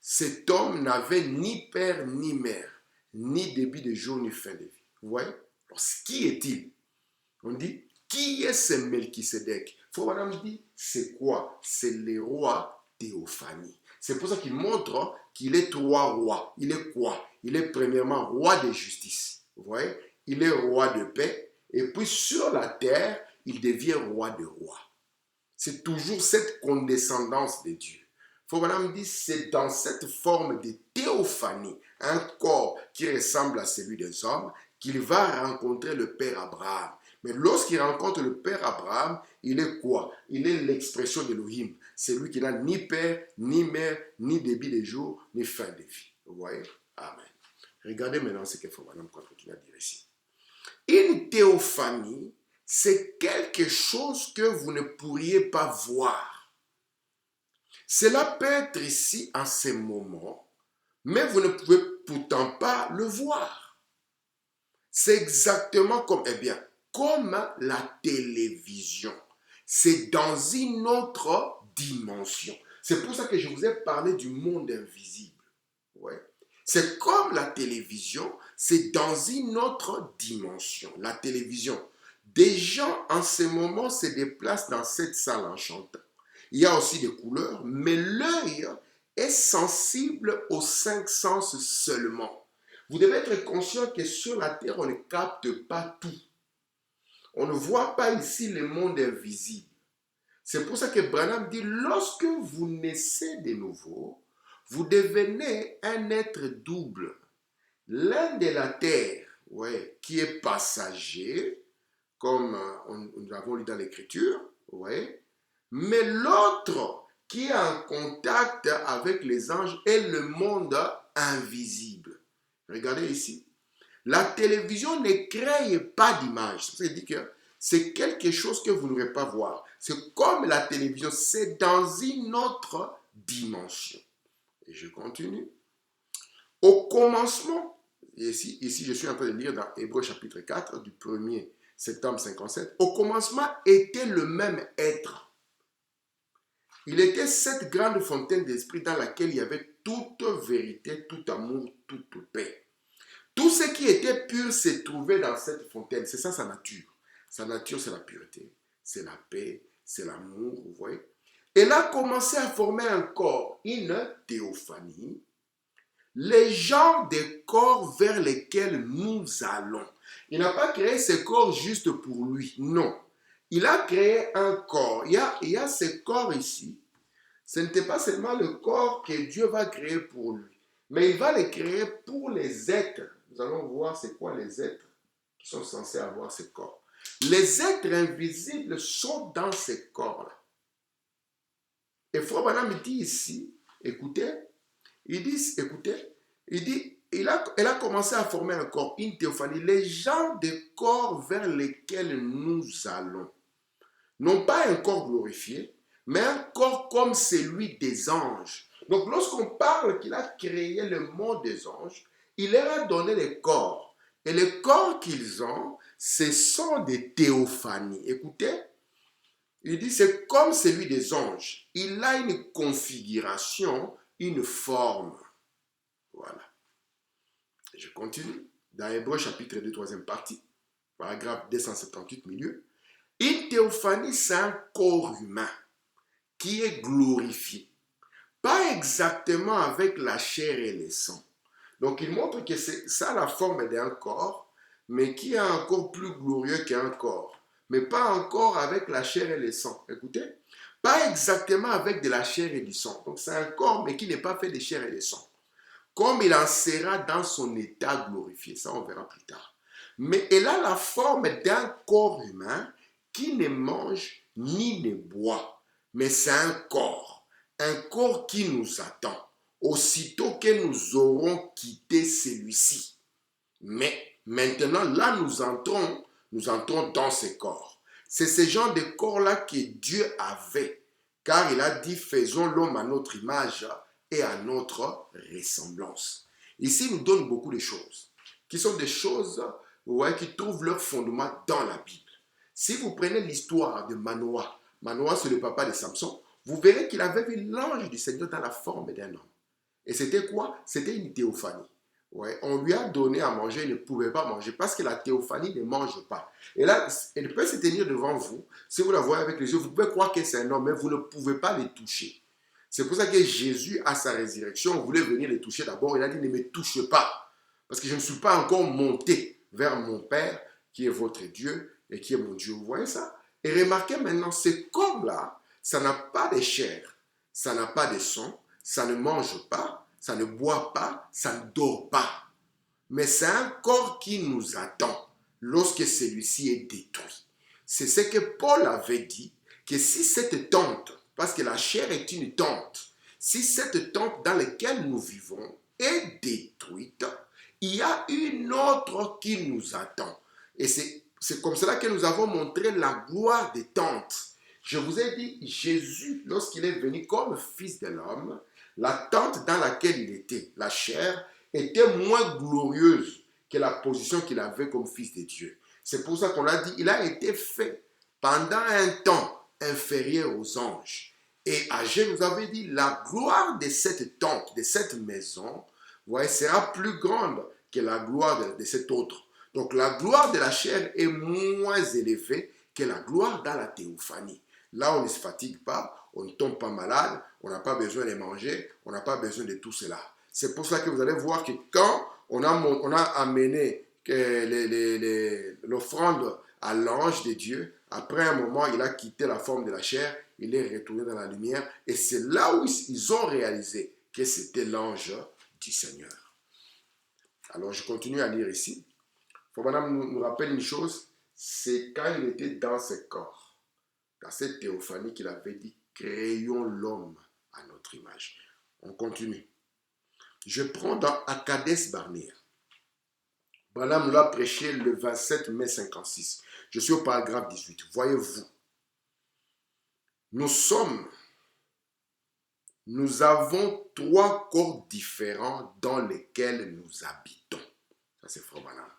cet homme n'avait ni père ni mère, ni début de jour ni fin de vie. Vous voyez? Alors, qui est-il? On dit, qui est ce Melchisédek? Frère Branham dit, c'est quoi? C'est le roi théophanie. C'est pour ça qu'il montre qu'il est trois rois. Il est quoi? Il est premièrement roi de justice. Vous voyez? Il est roi de paix. Et puis sur la terre, il devient roi de rois. C'est toujours cette condescendance de Dieu. Frère Branham dit, c'est dans cette forme de théophanie, un corps qui ressemble à celui des hommes, qu'il va rencontrer le Père Abraham. Mais lorsqu'il rencontre le Père Abraham, il est quoi? Il est l'expression d'Élohim. C'est lui qui n'a ni père, ni mère, ni début de jour, ni fin de vie. Vous voyez? Amen. Regardez maintenant ce que Frère Branham continue à dire ici. Une théophanie, c'est quelque chose que vous ne pourriez pas voir. Cela peut être ici en ce moment, mais vous ne pouvez pourtant pas le voir. C'est exactement comme, comme la télévision. C'est dans une autre dimension. C'est pour ça que je vous ai parlé du monde invisible. Ouais. C'est comme la télévision, c'est dans une autre dimension. La télévision. Des gens en ce moment se déplacent dans cette salle en chantant. Il y a aussi des couleurs, mais l'œil est sensible aux 5 sens seulement. Vous devez être conscient que sur la terre, on ne capte pas tout. On ne voit pas ici le monde invisible. C'est pour ça que Branham dit, lorsque vous naissez de nouveau, vous devenez un être double. L'un de la terre, ouais, qui est passager, comme nous avons lu dans l'Écriture, ouais, mais l'autre qui est en contact avec les anges est le monde invisible. Regardez ici. La télévision ne crée pas d'image. C'est-à-dire que c'est quelque chose que vous ne pourrez pas voir. C'est comme la télévision, c'est dans une autre dimension. Et je continue. Au commencement, ici je suis en train de lire dans Hébreux chapitre 4 du 1er septembre 57. Au commencement était le même être. Il était cette grande fontaine d'esprit dans laquelle il y avait toute vérité, tout amour, toute paix. Tout ce qui était pur se trouvait dans cette fontaine. C'est ça sa nature. Sa nature, c'est la pureté, c'est la paix, c'est l'amour, vous voyez. Elle a commencé à former un corps, une théophanie, les genres de corps vers lesquels nous allons. Il n'a pas créé ce corps juste pour lui, non. Il a créé un corps. Il y a ce corps ici. Ce n'était pas seulement le corps que Dieu va créer pour lui, mais il va le créer pour les êtres. Nous allons voir c'est quoi les êtres qui sont censés avoir ce corps. Les êtres invisibles sont dans ces corps-là. Et Frère Branham dit ici, écoutez, elle a commencé à former un corps, une théophanie, les genres de corps vers lesquels nous allons. Non pas un corps glorifié, mais un corps comme celui des anges. Donc lorsqu'on parle qu'il a créé le monde des anges, il leur a donné les corps. Et les corps qu'ils ont, ce sont des théophanies. Écoutez, il dit c'est comme celui des anges. Il a une configuration, une forme. Voilà. Et je continue. Dans Hébreux chapitre 2, troisième partie, paragraphe 278, milieu. Une théophanie, c'est un corps humain qui est glorifié. Pas exactement avec la chair et le sang. Donc il montre que c'est ça la forme d'un corps, mais qui est encore plus glorieux qu'un corps. Mais pas encore avec la chair et le sang. Écoutez, pas exactement avec de la chair et du sang. Donc c'est un corps, mais qui n'est pas fait de chair et de sang. Comme il en sera dans son état glorifié. Ça, on verra plus tard. Mais elle a la forme d'un corps humain qui ne mange ni ne boit. Mais c'est un corps qui nous attend. aussitôt que nous aurons quitté celui-ci. Mais maintenant, là, nous entrons dans ces corps. C'est ce genre de corps-là que Dieu avait, car il a dit, faisons l'homme à notre image et à notre ressemblance. Ici, il nous donne beaucoup de choses, qui sont des choses qui trouvent leur fondement dans la Bible. Si vous prenez l'histoire de Manoah, Manoah c'est le papa de Samson, vous verrez qu'il avait vu l'ange du Seigneur dans la forme d'un homme. Et c'était quoi? C'était une théophanie. Ouais, on lui a donné à manger, il ne pouvait pas manger parce que la théophanie ne mange pas. Et là, elle peut se tenir devant vous. Si vous la voyez avec les yeux, vous pouvez croire que c'est un homme, mais vous ne pouvez pas les toucher. C'est pour ça que Jésus, à sa résurrection, voulait venir les toucher d'abord. Il a dit, ne me touche pas, parce que je ne suis pas encore monté vers mon Père, qui est votre Dieu et qui est mon Dieu. Vous voyez ça? Et remarquez maintenant, ce corps-là, ça n'a pas de chair, ça n'a pas de sang, ça ne mange pas, ça ne boit pas, ça ne dort pas. Mais c'est un corps qui nous attend lorsque celui-ci est détruit. C'est ce que Paul avait dit, que si cette tente, parce que la chair est une tente, si cette tente dans laquelle nous vivons est détruite, il y a une autre qui nous attend. Et c'est comme cela que nous avons montré la gloire des tentes. Je vous ai dit, Jésus, lorsqu'il est venu comme fils de l'homme, la tente dans laquelle il était, la chair, était moins glorieuse que la position qu'il avait comme fils de Dieu. C'est pour ça qu'on a dit, il a été fait pendant un temps inférieur aux anges. Et Agé nous avait dit, la gloire de cette tente, de cette maison, sera plus grande que la gloire de cet autre. Donc la gloire de la chair est moins élevée que la gloire dans la théophanie. Là, on ne se fatigue pas, on ne tombe pas malade, on n'a pas besoin de manger, on n'a pas besoin de tout cela. C'est pour ça que vous allez voir que quand on a amené l'offrande à l'ange de Dieu, après un moment, il a quitté la forme de la chair, il est retourné dans la lumière, et c'est là où ils ont réalisé que c'était l'ange du Seigneur. Alors, je continue à lire ici. Il faut maintenant nous rappeler une chose, c'est quand il était dans ce corps, dans cette théophanie qu'il avait dit, créons l'homme à notre image. On continue. Je prends dans Akades Barnea. Branham l'a prêché le 27 mai 56. Je suis au paragraphe 18. Voyez-vous, nous avons 3 corps différents dans lesquels nous habitons. Ça, c'est Frère Branham.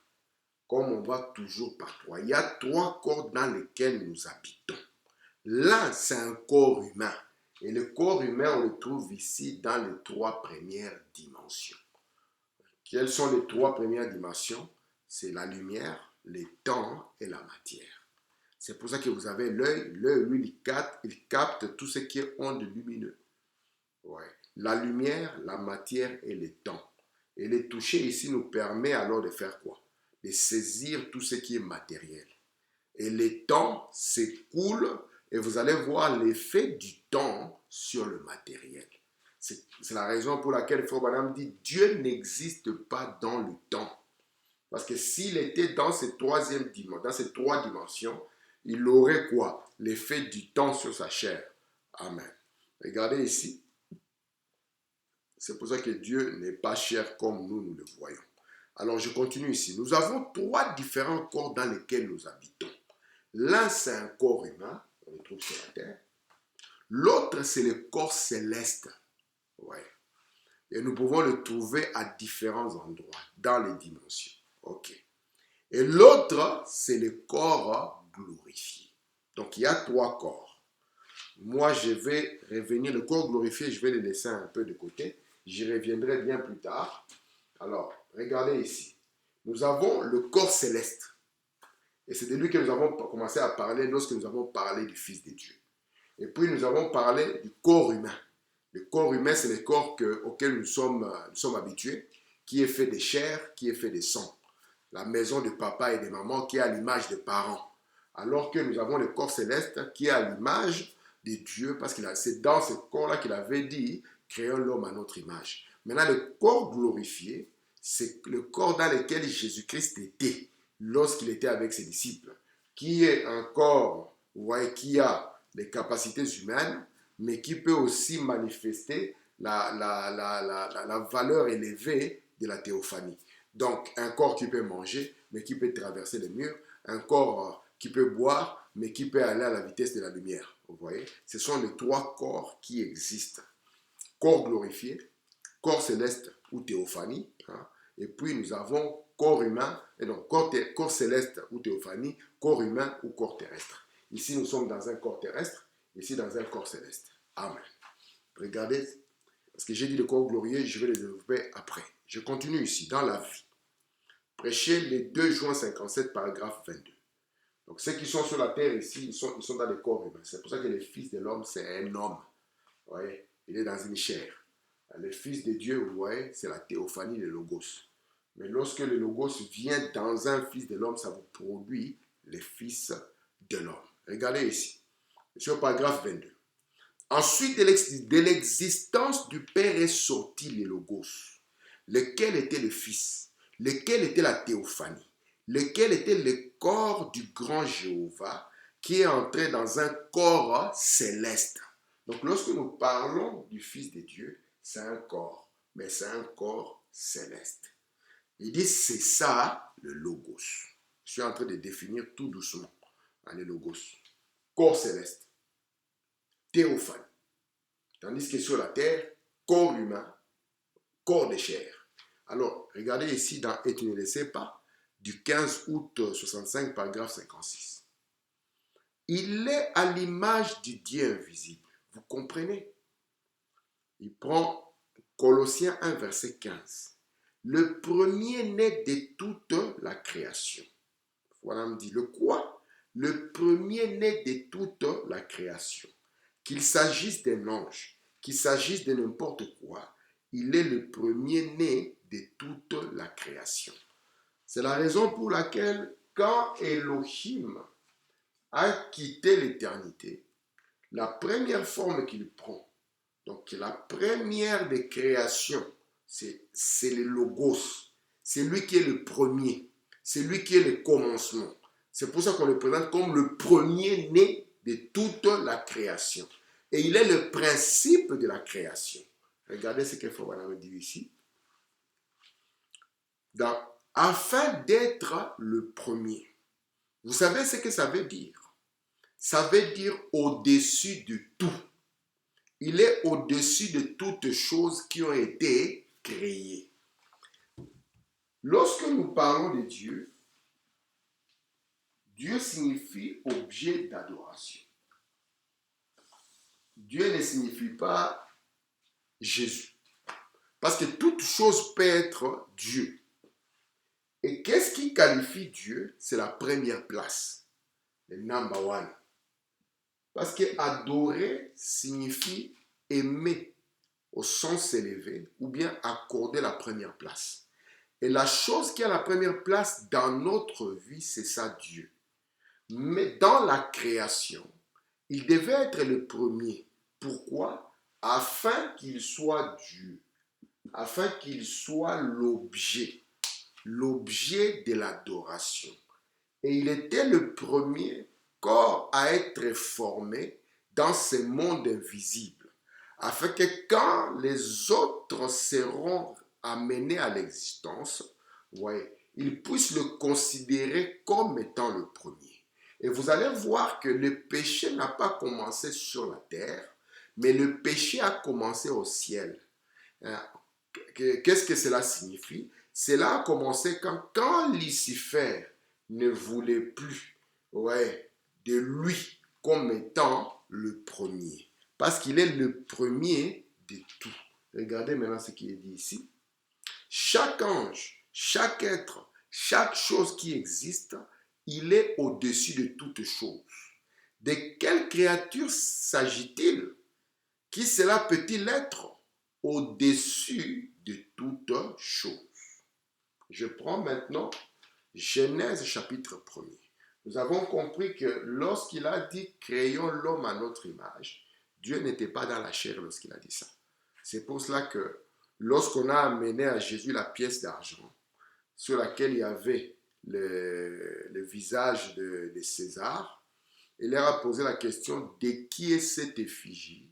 Comme on va toujours par 3, il y a 3 corps dans lesquels nous habitons. L'un, c'est un corps humain. Et le corps humain, on le trouve ici dans les 3 premières dimensions. Quelles sont les 3 premières dimensions? C'est la lumière, le temps et la matière. C'est pour ça que vous avez l'œil. L'œil, lui, il capte tout ce qui est onde lumineuse. Ouais. La lumière, la matière et le temps. Et le toucher ici nous permet alors de faire quoi? De saisir tout ce qui est matériel. Et le temps s'écoule et vous allez voir l'effet du temps sur le matériel. C'est la raison pour laquelle Frère Branham dit Dieu n'existe pas dans le temps. Parce que s'il était dans ces 3 dimensions, il aurait quoi? L'effet du temps sur sa chair. Amen. Regardez ici. C'est pour ça que Dieu n'est pas chair comme nous le voyons. Alors je continue ici. Nous avons 3 différents corps dans lesquels nous habitons. L'un, c'est un corps humain, on le trouve sur la terre. L'autre, c'est le corps céleste. Ouais. Et nous pouvons le trouver à différents endroits, dans les dimensions. Ok. Et l'autre, c'est le corps glorifié. Donc, il y a 3 corps. Moi, je vais revenir, le corps glorifié, je vais le laisser un peu de côté. J'y reviendrai bien plus tard. Alors, regardez ici. Nous avons le corps céleste. Et c'est de lui que nous avons commencé à parler lorsque nous avons parlé du Fils de Dieu. Et puis, nous avons parlé du corps humain. Le corps humain, c'est le corps auquel nous sommes habitués, qui est fait de chair, qui est fait de sang. La maison de papa et de maman qui est à l'image des parents. Alors que nous avons le corps céleste qui est à l'image de Dieu, parce que c'est dans ce corps-là qu'il avait dit, créons l'homme à notre image. Maintenant, le corps glorifié, c'est le corps dans lequel Jésus-Christ était, lorsqu'il était avec ses disciples, qui est un corps, vous voyez, qui a des capacités humaines, mais qui peut aussi manifester la valeur élevée de la théophanie. Donc, un corps qui peut manger, mais qui peut traverser les murs, un corps qui peut boire, mais qui peut aller à la vitesse de la lumière. Vous voyez, ce sont les trois corps qui existent. Corps glorifié, corps céleste ou théophanie, hein, et puis nous avons corps humain, et donc corps céleste ou théophanie, corps humain ou corps terrestre. Ici, nous sommes dans un corps terrestre, ici dans un corps céleste. Amen. Regardez, parce que j'ai dit le corps glorieux, je vais le développer après. Je continue ici, dans la vie. Prêchez les 2 juin 57, paragraphe 22. Donc ceux qui sont sur la terre ici, ils sont dans les corps humains. C'est pour ça que le Fils de l'homme, c'est un homme. Vous voyez, il est dans une chair. Le Fils de Dieu, vous voyez, c'est la théophanie, le Logos. Mais lorsque le Logos vient dans un Fils de l'homme, ça vous produit le Fils de l'homme. Regardez ici, sur le paragraphe 22. Ensuite de l'existence du Père est sorti le Logos, lequel était le Fils, lequel était la théophanie, lequel était le corps du grand Jéhovah qui est entré dans un corps céleste. Donc lorsque nous parlons du Fils de Dieu, c'est un corps, mais c'est un corps céleste. Il dit c'est ça le Logos. Je suis en train de définir tout doucement le Logos. Corps céleste, théophanie. Tandis que sur la terre, corps humain, corps de chair. Alors, regardez ici dans Et tu ne le sais pas, du 15 août 65, paragraphe 56. Il est à l'image du Dieu invisible. Vous comprenez? Il prend Colossiens 1, verset 15. Le premier-né de toute la création. Voilà, on me dit le quoi? Le premier-né de toute la création. Qu'il s'agisse d'un ange, qu'il s'agisse de n'importe quoi, il est le premier-né de toute la création. C'est la raison pour laquelle, quand Elohim a quitté l'éternité, la première forme qu'il prend, donc la première des créations, c'est le Logos. C'est lui qui est le premier. C'est lui qui est le commencement. C'est pour ça qu'on le présente comme le premier-né de toute la création. Et il est le principe de la création. Regardez ce que Fabana me dit ici. Afin d'être le premier. Vous savez ce que ça veut dire? Ça veut dire au-dessus de tout. Il est au-dessus de toutes choses qui ont été créées. Lorsque nous parlons de Dieu, Dieu signifie objet d'adoration. Dieu ne signifie pas Jésus. Parce que toute chose peut être Dieu. Et qu'est-ce qui qualifie Dieu? C'est la première place, le number one. Parce que adorer signifie aimer au sens élevé ou bien accorder la première place. Et la chose qui a la première place dans notre vie, c'est ça Dieu. Mais dans la création, il devait être le premier. Pourquoi? Afin qu'il soit Dieu. Afin qu'il soit l'objet de l'adoration. Et il était le premier corps à être formé dans ce monde invisible, afin que quand les autres seront amenés à l'existence, ouais, ils puissent le considérer comme étant le premier. Et vous allez voir que le péché n'a pas commencé sur la terre, mais le péché a commencé au ciel. Qu'est-ce que cela signifie? Cela a commencé quand Lucifer ne voulait plus de lui comme étant le premier. Parce qu'il est le premier de tout. Regardez maintenant ce qui est dit ici. Chaque ange, chaque être, chaque chose qui existe, il est au-dessus de toutes choses. De quelle créature s'agit-il? Qui cela peut-il être? Au-dessus de toutes choses. Je prends maintenant Genèse chapitre 1er. Nous avons compris que lorsqu'il a dit « créons l'homme à notre image », Dieu n'était pas dans la chair lorsqu'il a dit ça. C'est pour cela que lorsqu'on a amené à Jésus la pièce d'argent sur laquelle il y avait le visage de César, il leur a posé la question « de qui est cette effigie ?»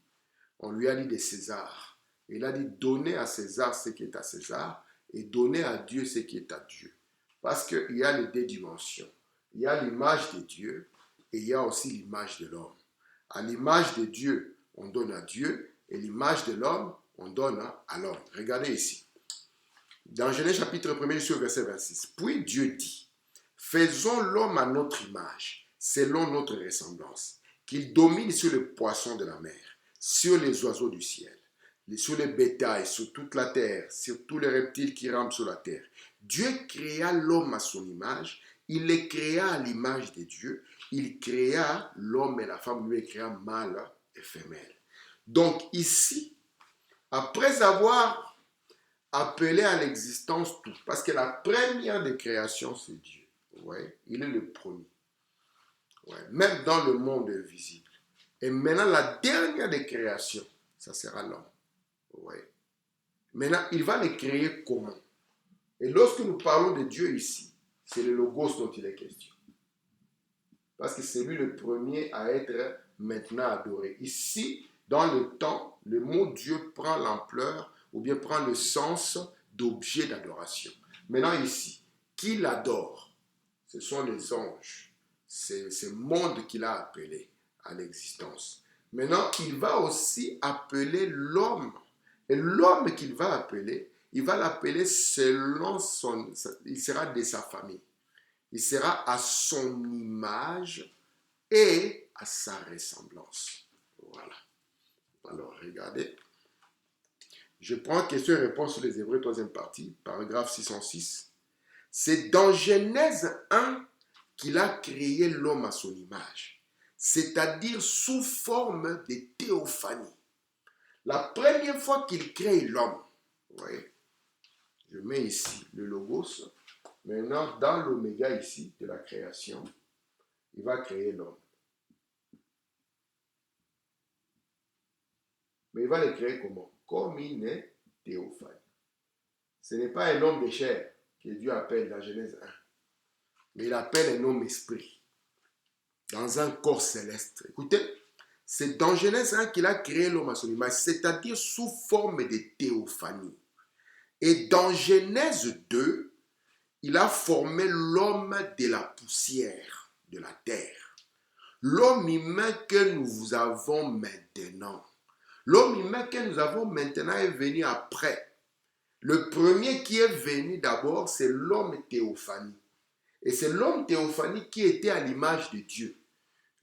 On lui a dit de César. Il a dit, donnez à César ce qui est à César et donnez à Dieu ce qui est à Dieu. Parce qu'il y a les deux dimensions. Il y a l'image de Dieu et il y a aussi l'image de l'homme. À l'image de Dieu, on donne à Dieu et l'image de l'homme, on donne à l'homme. Regardez ici. Dans Genèse chapitre 1er, sur verset 26. Puis Dieu dit, faisons l'homme à notre image, selon notre ressemblance, qu'il domine sur les poissons de la mer, sur les oiseaux du ciel, sur les bétails, sur toute la terre, sur tous les reptiles qui rampent sur la terre. Dieu créa l'homme à son image, il les créa à l'image de Dieu, il créa l'homme et la femme, lui créa mâle et femelle. Donc ici, après avoir appelé à l'existence tout, parce que la première des créations, c'est Dieu. Ouais, il est le premier. Ouais, même dans le monde invisible. Et maintenant, la dernière des créations, ça sera l'homme. Ouais. Maintenant, il va les créer comment? Et lorsque nous parlons de Dieu ici, c'est le Logos dont il est question. Parce que c'est lui le premier à être maintenant adoré. Ici, dans le temps, le mot Dieu prend l'ampleur ou bien prend le sens d'objet d'adoration. Maintenant ici, qui l'adore? Ce sont les anges. C'est ce monde qu'il a appelé à l'existence. Maintenant, il va aussi appeler l'homme. Et l'homme qu'il va appeler, il va l'appeler selon son... Il sera de sa famille. Il sera à son image et à sa ressemblance. Voilà. Alors, regardez. Je prends question et réponse sur les Hébreux, troisième partie, paragraphe 606. C'est dans Genèse 1 qu'il a créé l'homme à son image, c'est-à-dire sous forme de théophanie. La première fois qu'il crée l'homme, vous voyez, je mets ici le logos. Maintenant, dans l'oméga ici de la création, il va créer l'homme. Mais il va le créer comment? Comme il est théophanie. Ce n'est pas un homme de chair que Dieu appelle dans Genèse 1, mais il appelle un homme esprit, dans un corps céleste. Écoutez, c'est dans Genèse 1 qu'il a créé l'homme à son image, c'est-à-dire sous forme de théophanie. Et dans Genèse 2, il a formé l'homme de la poussière de la terre. L'homme humain que nous avons maintenant. L'homme humain que nous avons maintenant est venu après. Le premier qui est venu d'abord, c'est l'homme théophanie. Et c'est l'homme théophanie qui était à l'image de Dieu.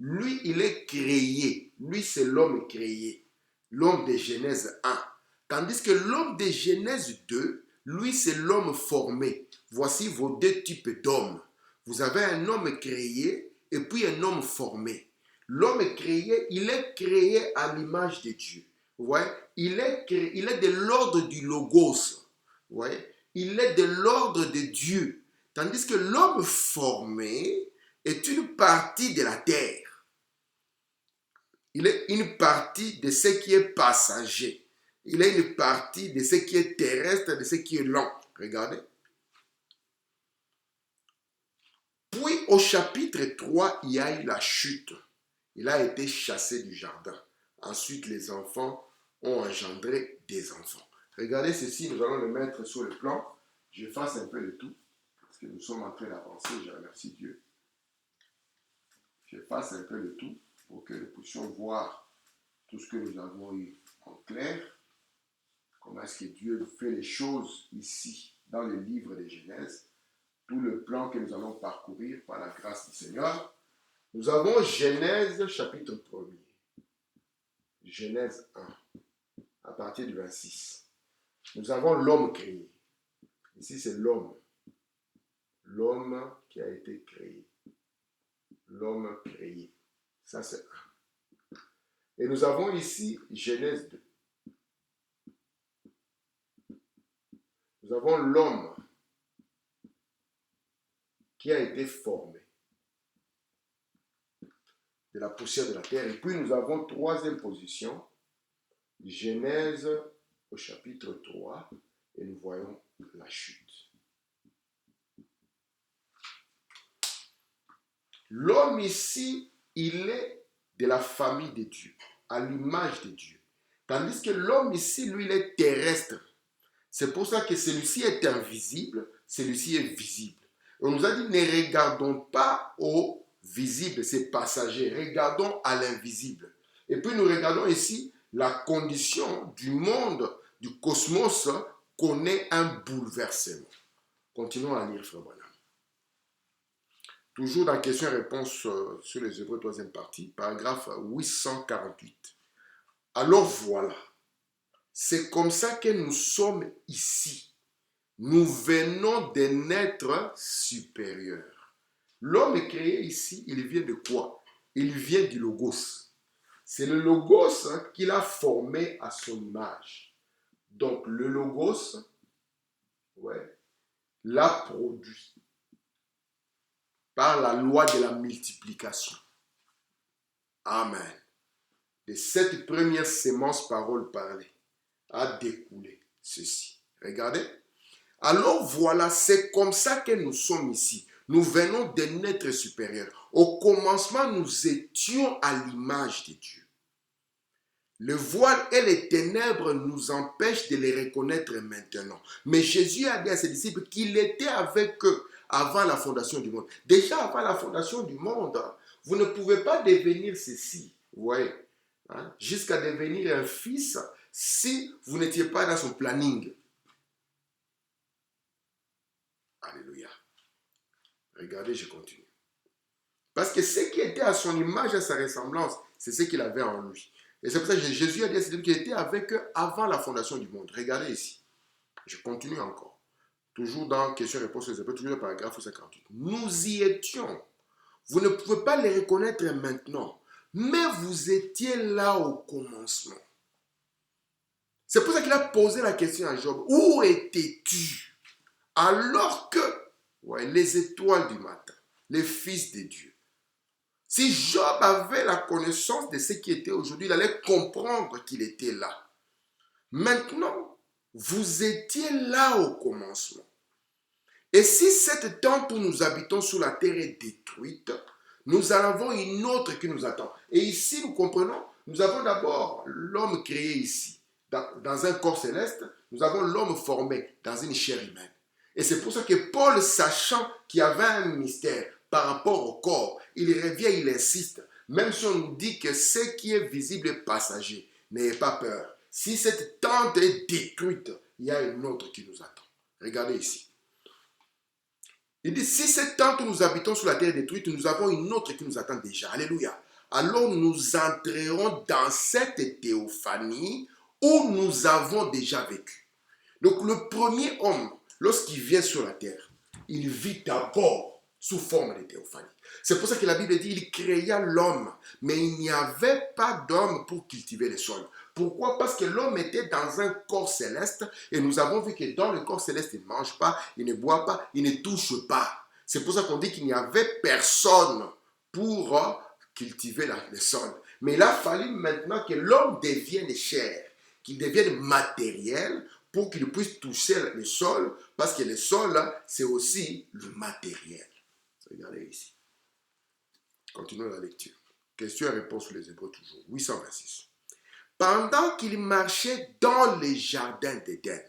Lui, il est créé. Lui, c'est l'homme créé. L'homme de Genèse 1. Tandis que l'homme de Genèse 2, lui, c'est l'homme formé. Voici vos deux types d'hommes. Vous avez un homme créé et puis un homme formé. L'homme créé, il est créé à l'image de Dieu. Vous voyez? Il est de l'ordre du logos. Vous voyez? Il est de l'ordre de Dieu. Tandis que l'homme formé est une partie de la terre. Il est une partie de ce qui est passager. Il est une partie de ce qui est terrestre, de ce qui est lent. Regardez. Puis au chapitre 3, il y a eu la chute. Il a été chassé du jardin. Ensuite, les enfants ont engendré des enfants. Regardez ceci, nous allons le mettre sur le plan. Je fasse un peu le tout, parce que nous sommes en train d'avancer, je remercie Dieu. Je fasse un peu le tout pour que nous puissions voir tout ce que nous avons eu en clair. Comment est-ce que Dieu fait les choses ici, dans le livre de Genèse. Tout le plan que nous allons parcourir par la grâce du Seigneur. Nous avons Genèse chapitre 1er. Genèse 1, à partir du 26. Nous avons l'homme créé. Ici, c'est l'homme. L'homme qui a été créé. L'homme créé. Ça, c'est 1. Et nous avons ici Genèse 2. Nous avons l'homme qui a été formé de la poussière de la terre. Et puis nous avons troisième position, Genèse au chapitre 3, et nous voyons la chute. L'homme ici, il est de la famille de Dieu, à l'image de Dieu. Tandis que l'homme ici, lui, il est terrestre. C'est pour ça que celui-ci est invisible, celui-ci est visible. On nous a dit, ne regardons pas au visible, c'est passager. Regardons à l'invisible. Et puis nous regardons ici la condition du monde, du cosmos, connaît un bouleversement. Continuons à lire, frère Branham. Toujours dans question-réponse sur les Hébreux, troisième partie, paragraphe 848. Alors voilà, c'est comme ça que nous sommes ici. Nous venons d'un être supérieur. L'homme est créé ici, il vient de quoi? Il vient du Logos. C'est le Logos qu'il a formé à son image. Donc le Logos, ouais, l'a produit par la loi de la multiplication. Amen. De cette première sémence parole parlée a découlé ceci. Regardez. Alors voilà, c'est comme ça que nous sommes ici. Nous venons d'un être supérieur. Au commencement, nous étions à l'image de Dieu. Le voile et les ténèbres nous empêchent de les reconnaître maintenant. Mais Jésus a dit à ses disciples qu'il était avec eux avant la fondation du monde. Déjà avant la fondation du monde, vous ne pouvez pas devenir ceci, vous voyez, hein, jusqu'à devenir un fils si vous n'étiez pas dans son planning. Alléluia. Regardez, je continue. Parce que ce qui était à son image et à sa ressemblance, c'est ce qu'il avait en lui. Et c'est pour ça que Jésus a dit à ses disciples qu'il était avec eux avant la fondation du monde. Regardez ici. Je continue encore. Toujours dans question-réponse, toujours le paragraphe 58. Nous y étions. Vous ne pouvez pas les reconnaître maintenant, mais vous étiez là au commencement. C'est pour ça qu'il a posé la question à Job. Où étais-tu? Alors que, ouais, les étoiles du matin, les fils de Dieu. Si Job avait la connaissance de ce qui était aujourd'hui, il allait comprendre qu'il était là. Maintenant, vous étiez là au commencement. Et si cette tente où nous habitons sur la terre est détruite, nous en avons une autre qui nous attend. Et ici, nous comprenons, nous avons d'abord l'homme créé ici, dans un corps céleste, nous avons l'homme formé dans une chair humaine. Et c'est pour ça que Paul, sachant qu'il y avait un mystère par rapport au corps, il revient, il insiste. Même si on nous dit que ce qui est visible est passager, n'ayez pas peur. Si cette tente est détruite, il y a une autre qui nous attend. Regardez ici. Il dit, si cette tente où nous habitons sur la terre est détruite, nous avons une autre qui nous attend déjà. Alléluia. Alors nous entrerons dans cette théophanie où nous avons déjà vécu. Donc le premier homme, lorsqu'il vient sur la terre, il vit d'abord sous forme de théophanie. C'est pour ça que la Bible dit, il créa l'homme, mais il n'y avait pas d'homme pour cultiver le sol. Pourquoi? Parce que l'homme était dans un corps céleste et nous avons vu que dans le corps céleste, il ne mange pas, il ne boit pas, il ne touche pas. C'est pour ça qu'on dit qu'il n'y avait personne pour cultiver le sol. Mais il a fallu maintenant que l'homme devienne chair, qu'il devienne matériel pour qu'il puisse toucher le sol, parce que le sol, c'est aussi le matériel. Regardez ici. Continuons la lecture. Question et réponse sur les Hébreux toujours. 826. Pendant qu'il marchait dans les jardins d'Éden,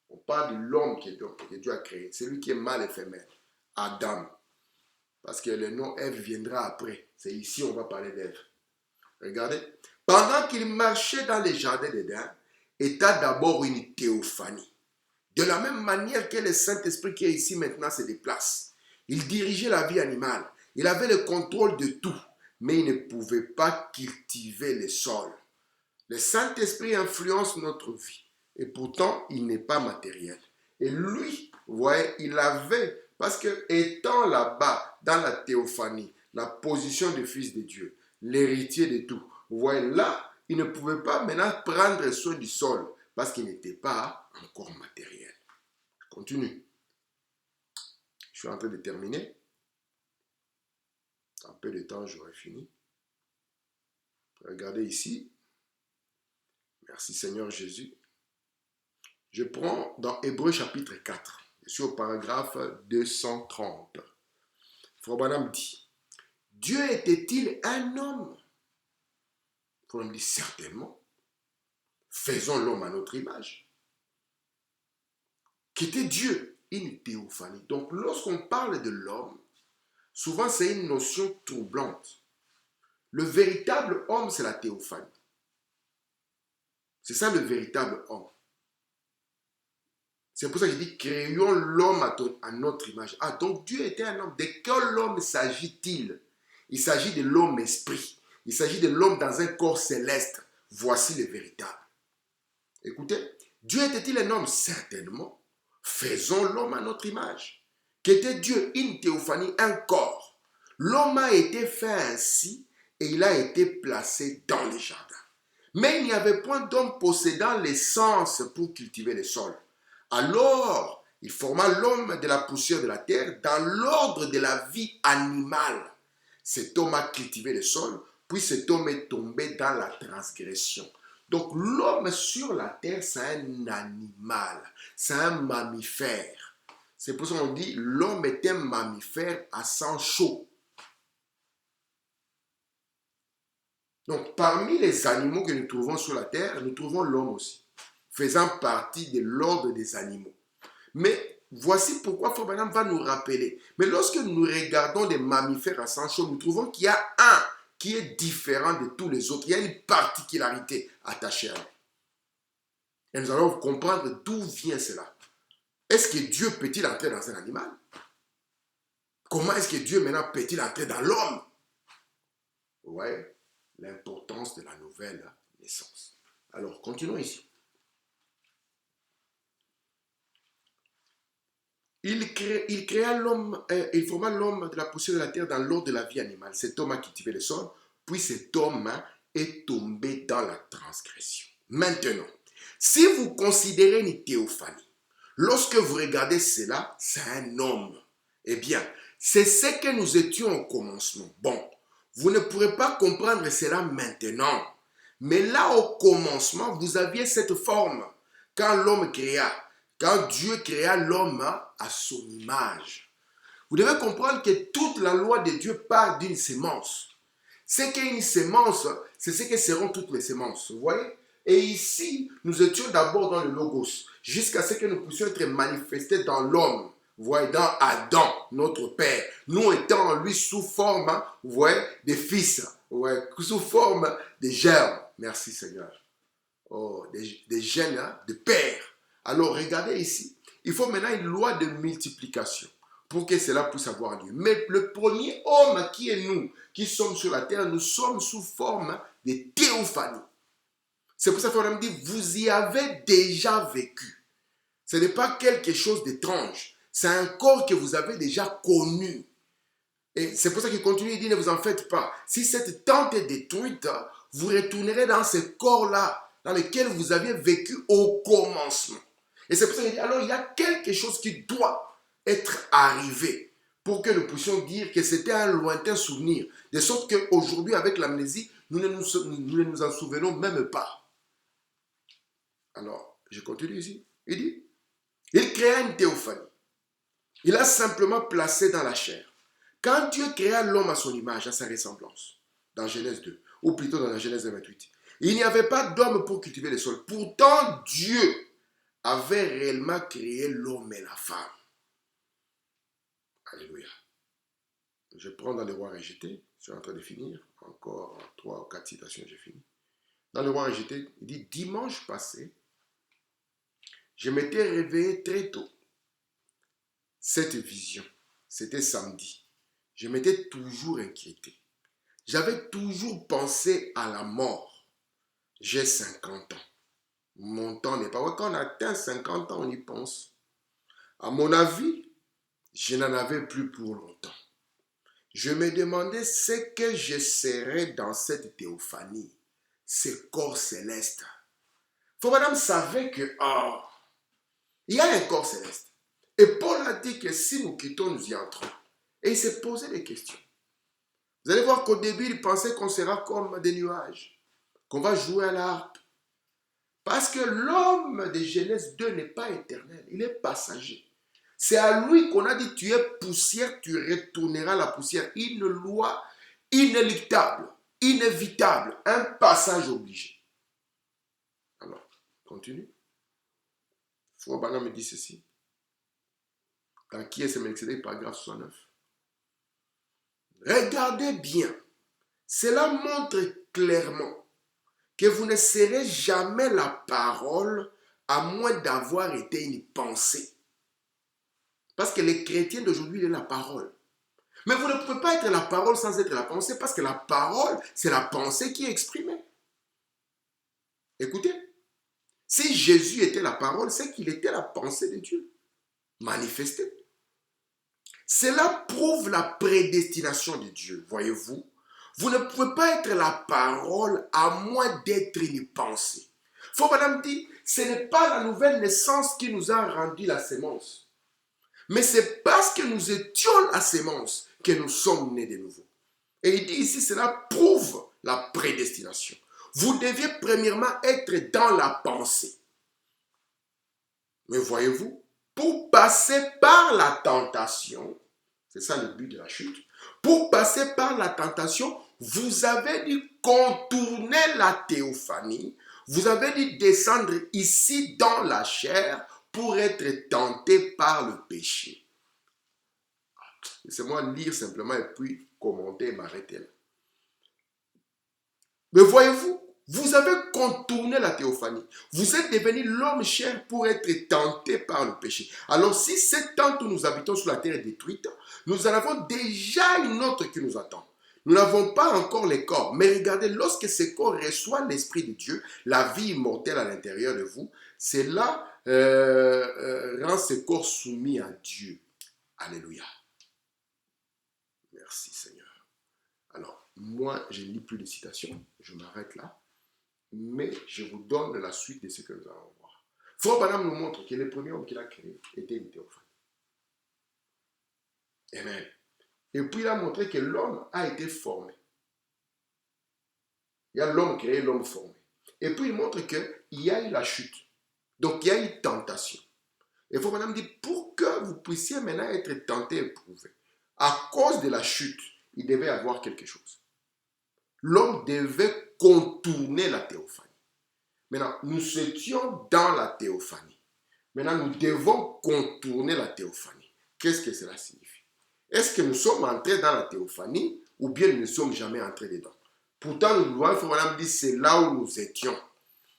on parle de l'homme que Dieu a créé, celui qui est mâle et femelle, Adam. Parce que le nom Ève viendra après. C'est ici on va parler d'Ève. Regardez. Pendant qu'il marchait dans les jardins d'Éden, était d'abord une théophanie. De la même manière que le Saint-Esprit qui est ici maintenant se déplace. Il dirigeait la vie animale. Il avait le contrôle de tout. Mais il ne pouvait pas cultiver le sol. Le Saint-Esprit influence notre vie. Et pourtant, il n'est pas matériel. Et lui, vous voyez, il avait, parce que étant là-bas, dans la théophanie, la position de fils de Dieu, l'héritier de tout, vous voyez, là, il ne pouvait pas maintenant prendre soin du sol, parce qu'il n'était pas encore matériel. Je continue. Je suis en train de terminer. Un peu de temps, j'aurai fini. Regardez ici. Merci Seigneur Jésus. Je prends dans Hébreux chapitre 4. Je suis au paragraphe 230. Frère Branham dit, Dieu était-il un homme? Frère Branham dit certainement. faisons l'homme à notre image, qui était Dieu, une théophanie. Donc lorsqu'on parle de l'homme, souvent c'est une notion troublante. Le véritable homme, c'est la théophanie. C'est ça le véritable homme. C'est pour ça que je dis, créons l'homme à notre image. Ah, donc Dieu était un homme. De quel homme s'agit-il? Il s'agit de l'homme esprit. Il s'agit de l'homme dans un corps céleste. Voici le véritable. Écoutez, Dieu était-il un homme? Certainement. Faisons l'homme à notre image. Qu'était Dieu? Une théophanie, un corps. L'homme a été fait ainsi et il a été placé dans les jardins. Mais il n'y avait point d'homme possédant l'essence pour cultiver le sol. Alors, il forma l'homme de la poussière de la terre dans l'ordre de la vie animale. Cet homme a cultivé le sol, puis cet homme est tombé dans la transgression. Donc l'homme sur la terre, c'est un animal, c'est un mammifère. C'est pour ça qu'on dit l'homme est un mammifère à sang chaud. Donc parmi les animaux que nous trouvons sur la terre, nous trouvons l'homme aussi, faisant partie de l'ordre des animaux. Mais voici pourquoi Frère Branham va nous rappeler. Mais lorsque nous regardons des mammifères à sang chaud, nous trouvons qu'il y a un qui est différent de tous les autres. Il y a une particularité attachée à lui. Et nous allons comprendre d'où vient cela. Est-ce que Dieu peut-il entrer dans un animal? Comment est-ce que Dieu maintenant peut-il entrer dans l'homme? Vous voyez l'importance de la nouvelle naissance. Alors, continuons ici. Il créa l'homme, il forma l'homme de la poussière de la terre dans l'ordre de la vie animale. Cet homme a cultivé le sol, puis cet homme est tombé dans la transgression. Maintenant, si vous considérez une théophanie, lorsque vous regardez cela, c'est un homme. Eh bien, c'est ce que nous étions au commencement. Bon, vous ne pourrez pas comprendre cela maintenant. Mais là, au commencement, vous aviez cette forme. Quand l'homme créa, quand Dieu créa l'homme à son image. Vous devez comprendre que toute la loi de Dieu part d'une sémence. Ce qu'est une sémence, c'est ce que seront toutes les sémences. Vous voyez? Et ici, nous étions d'abord dans le logos, jusqu'à ce que nous puissions être manifestés dans l'homme. Vous voyez, dans Adam, notre Père. Nous étant en lui sous forme, vous voyez, des fils. Vous voyez, sous forme des germes. Merci Seigneur. Oh, des gènes de Père. Alors, regardez ici. Il faut maintenant une loi de multiplication pour que cela puisse avoir lieu. Mais le premier homme qui est nous, qui sommes sur la terre, nous sommes sous forme de théophanie. C'est pour ça qu'on dit, vous y avez déjà vécu. Ce n'est pas quelque chose d'étrange. C'est un corps que vous avez déjà connu. Et c'est pour ça qu'il continue, il dit, ne vous en faites pas. Si cette tente est détruite, vous retournerez dans ce corps-là, dans lequel vous aviez vécu au commencement. Et c'est pour ça qu'il dit, alors il y a quelque chose qui doit être arrivé pour que nous puissions dire que c'était un lointain souvenir. De sorte qu'aujourd'hui, avec l'amnésie, nous ne nous en souvenons même pas. Alors, je continue ici. Il dit, il créa une théophanie. Il a simplement placé dans la chair. Quand Dieu créa l'homme à son image, à sa ressemblance, dans Genèse 2, ou plutôt dans la Genèse 28, il n'y avait pas d'homme pour cultiver le sol. Pourtant, Dieu avait réellement créé l'homme et la femme. Alléluia. Je prends dans les rois rejetés, je suis en train de finir, encore 3 ou 4 citations, j'ai fini. Dans les rois rejetés, il dit, dimanche passé, je m'étais réveillé très tôt. Cette vision, c'était samedi. Je m'étais toujours inquiété. J'avais toujours pensé à la mort. J'ai 50 ans. Mon temps n'est pas... Quand on atteint 50 ans, on y pense. À mon avis, je n'en avais plus pour longtemps. Je me demandais ce que je serais dans cette théophanie, ce corps céleste. Frère Branham savait que, il y a un corps céleste. Et Paul a dit que si nous quittons, nous y entrons. Et il s'est posé des questions. Vous allez voir qu'au début, il pensait qu'on sera comme des nuages, qu'on va jouer à la harpe. Parce que l'homme de Genèse 2 n'est pas éternel, il est passager. C'est à lui qu'on a dit, tu es poussière, tu retourneras à la poussière. Une loi inéluctable, inévitable, un passage obligé. Alors, Continue. Frère Branham me dit ceci. Dans Qui est ce Melchizedek, paragraphe 69. Regardez bien. Cela montre clairement que vous ne serez jamais la parole à moins d'avoir été une pensée. Parce que les chrétiens d'aujourd'hui, il est la parole. Mais vous ne pouvez pas être la parole sans être la pensée, parce que la parole, c'est la pensée qui est exprimée. Écoutez, si Jésus était la parole, c'est qu'il était la pensée de Dieu, manifestée. Cela prouve la prédestination de Dieu, voyez-vous. Vous ne pouvez pas être la parole à moins d'être une pensée. Faut Madame dit, ce n'est pas la nouvelle naissance qui nous a rendu la sémence. Mais c'est parce que nous étions la sémence que nous sommes nés de nouveau. Et il dit ici, cela prouve la prédestination. Vous deviez premièrement être dans la pensée. Mais voyez-vous, pour passer par la tentation, c'est ça le but de la chute, pour passer par la tentation, vous avez dû contourner la théophanie, vous avez dû descendre ici dans la chair pour être tenté par le péché. Laissez-moi lire simplement et puis commenter et m'arrêter là. Mais voyez-vous, vous avez contourné la théophanie. Vous êtes devenu l'homme chair pour être tenté par le péché. Alors si cette tente où nous habitons sur la terre est détruite, nous en avons déjà une autre qui nous attend. Nous n'avons pas encore les corps. Mais regardez, lorsque ce corps reçoit l'Esprit de Dieu, la vie immortelle à l'intérieur de vous, cela rend ce corps soumis à Dieu. Alléluia. Merci Seigneur. Alors, moi, je ne lis plus de citations. Je m'arrête là. Mais je vous donne la suite de ce que nous allons voir. Frère Branham nous montre que le premier homme qu'il a créé était une théophanie. Amen. Et puis il a montré que l'homme a été formé. Il y a l'homme créé, l'homme formé. Et puis il montre qu'il y a eu la chute. Donc il y a eu tentation. Et Frère Branham dit, pour que vous puissiez maintenant être tenté et éprouvé, à cause de la chute, il devait y avoir quelque chose. L'homme devait contourner la théophanie. Maintenant, nous étions dans la théophanie. Maintenant, nous devons contourner la théophanie. Qu'est-ce que cela signifie? Est-ce que nous sommes entrés dans la théophanie ou bien nous ne sommes jamais entrés dedans? Pourtant, nous voyons, Frère Branham dit, c'est là où nous étions.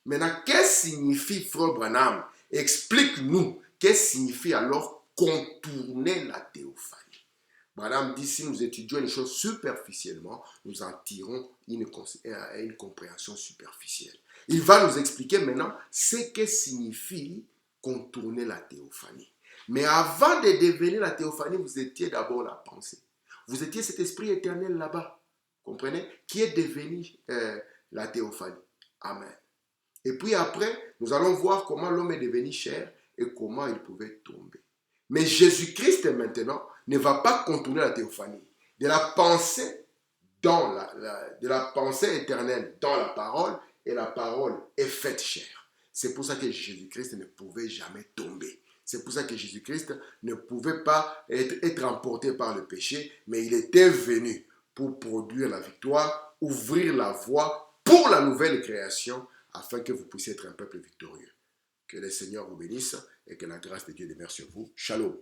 Maintenant, qu'est-ce que signifie, Frère Branham? Explique-nous, qu'est-ce que signifie alors contourner la théophanie? Branham dit, si nous étudions les choses superficiellement, nous en tirons une compréhension superficielle. Il va nous expliquer maintenant ce que signifie contourner la théophanie. Mais avant de devenir la théophanie, vous étiez d'abord la pensée. Vous étiez cet esprit éternel là-bas, comprenez, qui est devenu la théophanie. Amen. Et puis après, nous allons voir comment l'homme est devenu chair et comment il pouvait tomber. Mais Jésus-Christ maintenant ne va pas contourner la théophanie. De la pensée éternelle dans la parole, et la parole est faite chair. C'est pour ça que Jésus-Christ ne pouvait jamais tomber. C'est pour ça que Jésus-Christ ne pouvait pas être emporté par le péché, mais il était venu pour produire la victoire, ouvrir la voie pour la nouvelle création, afin que vous puissiez être un peuple victorieux. Que le Seigneur vous bénisse et que la grâce de Dieu demeure sur vous. Shalom.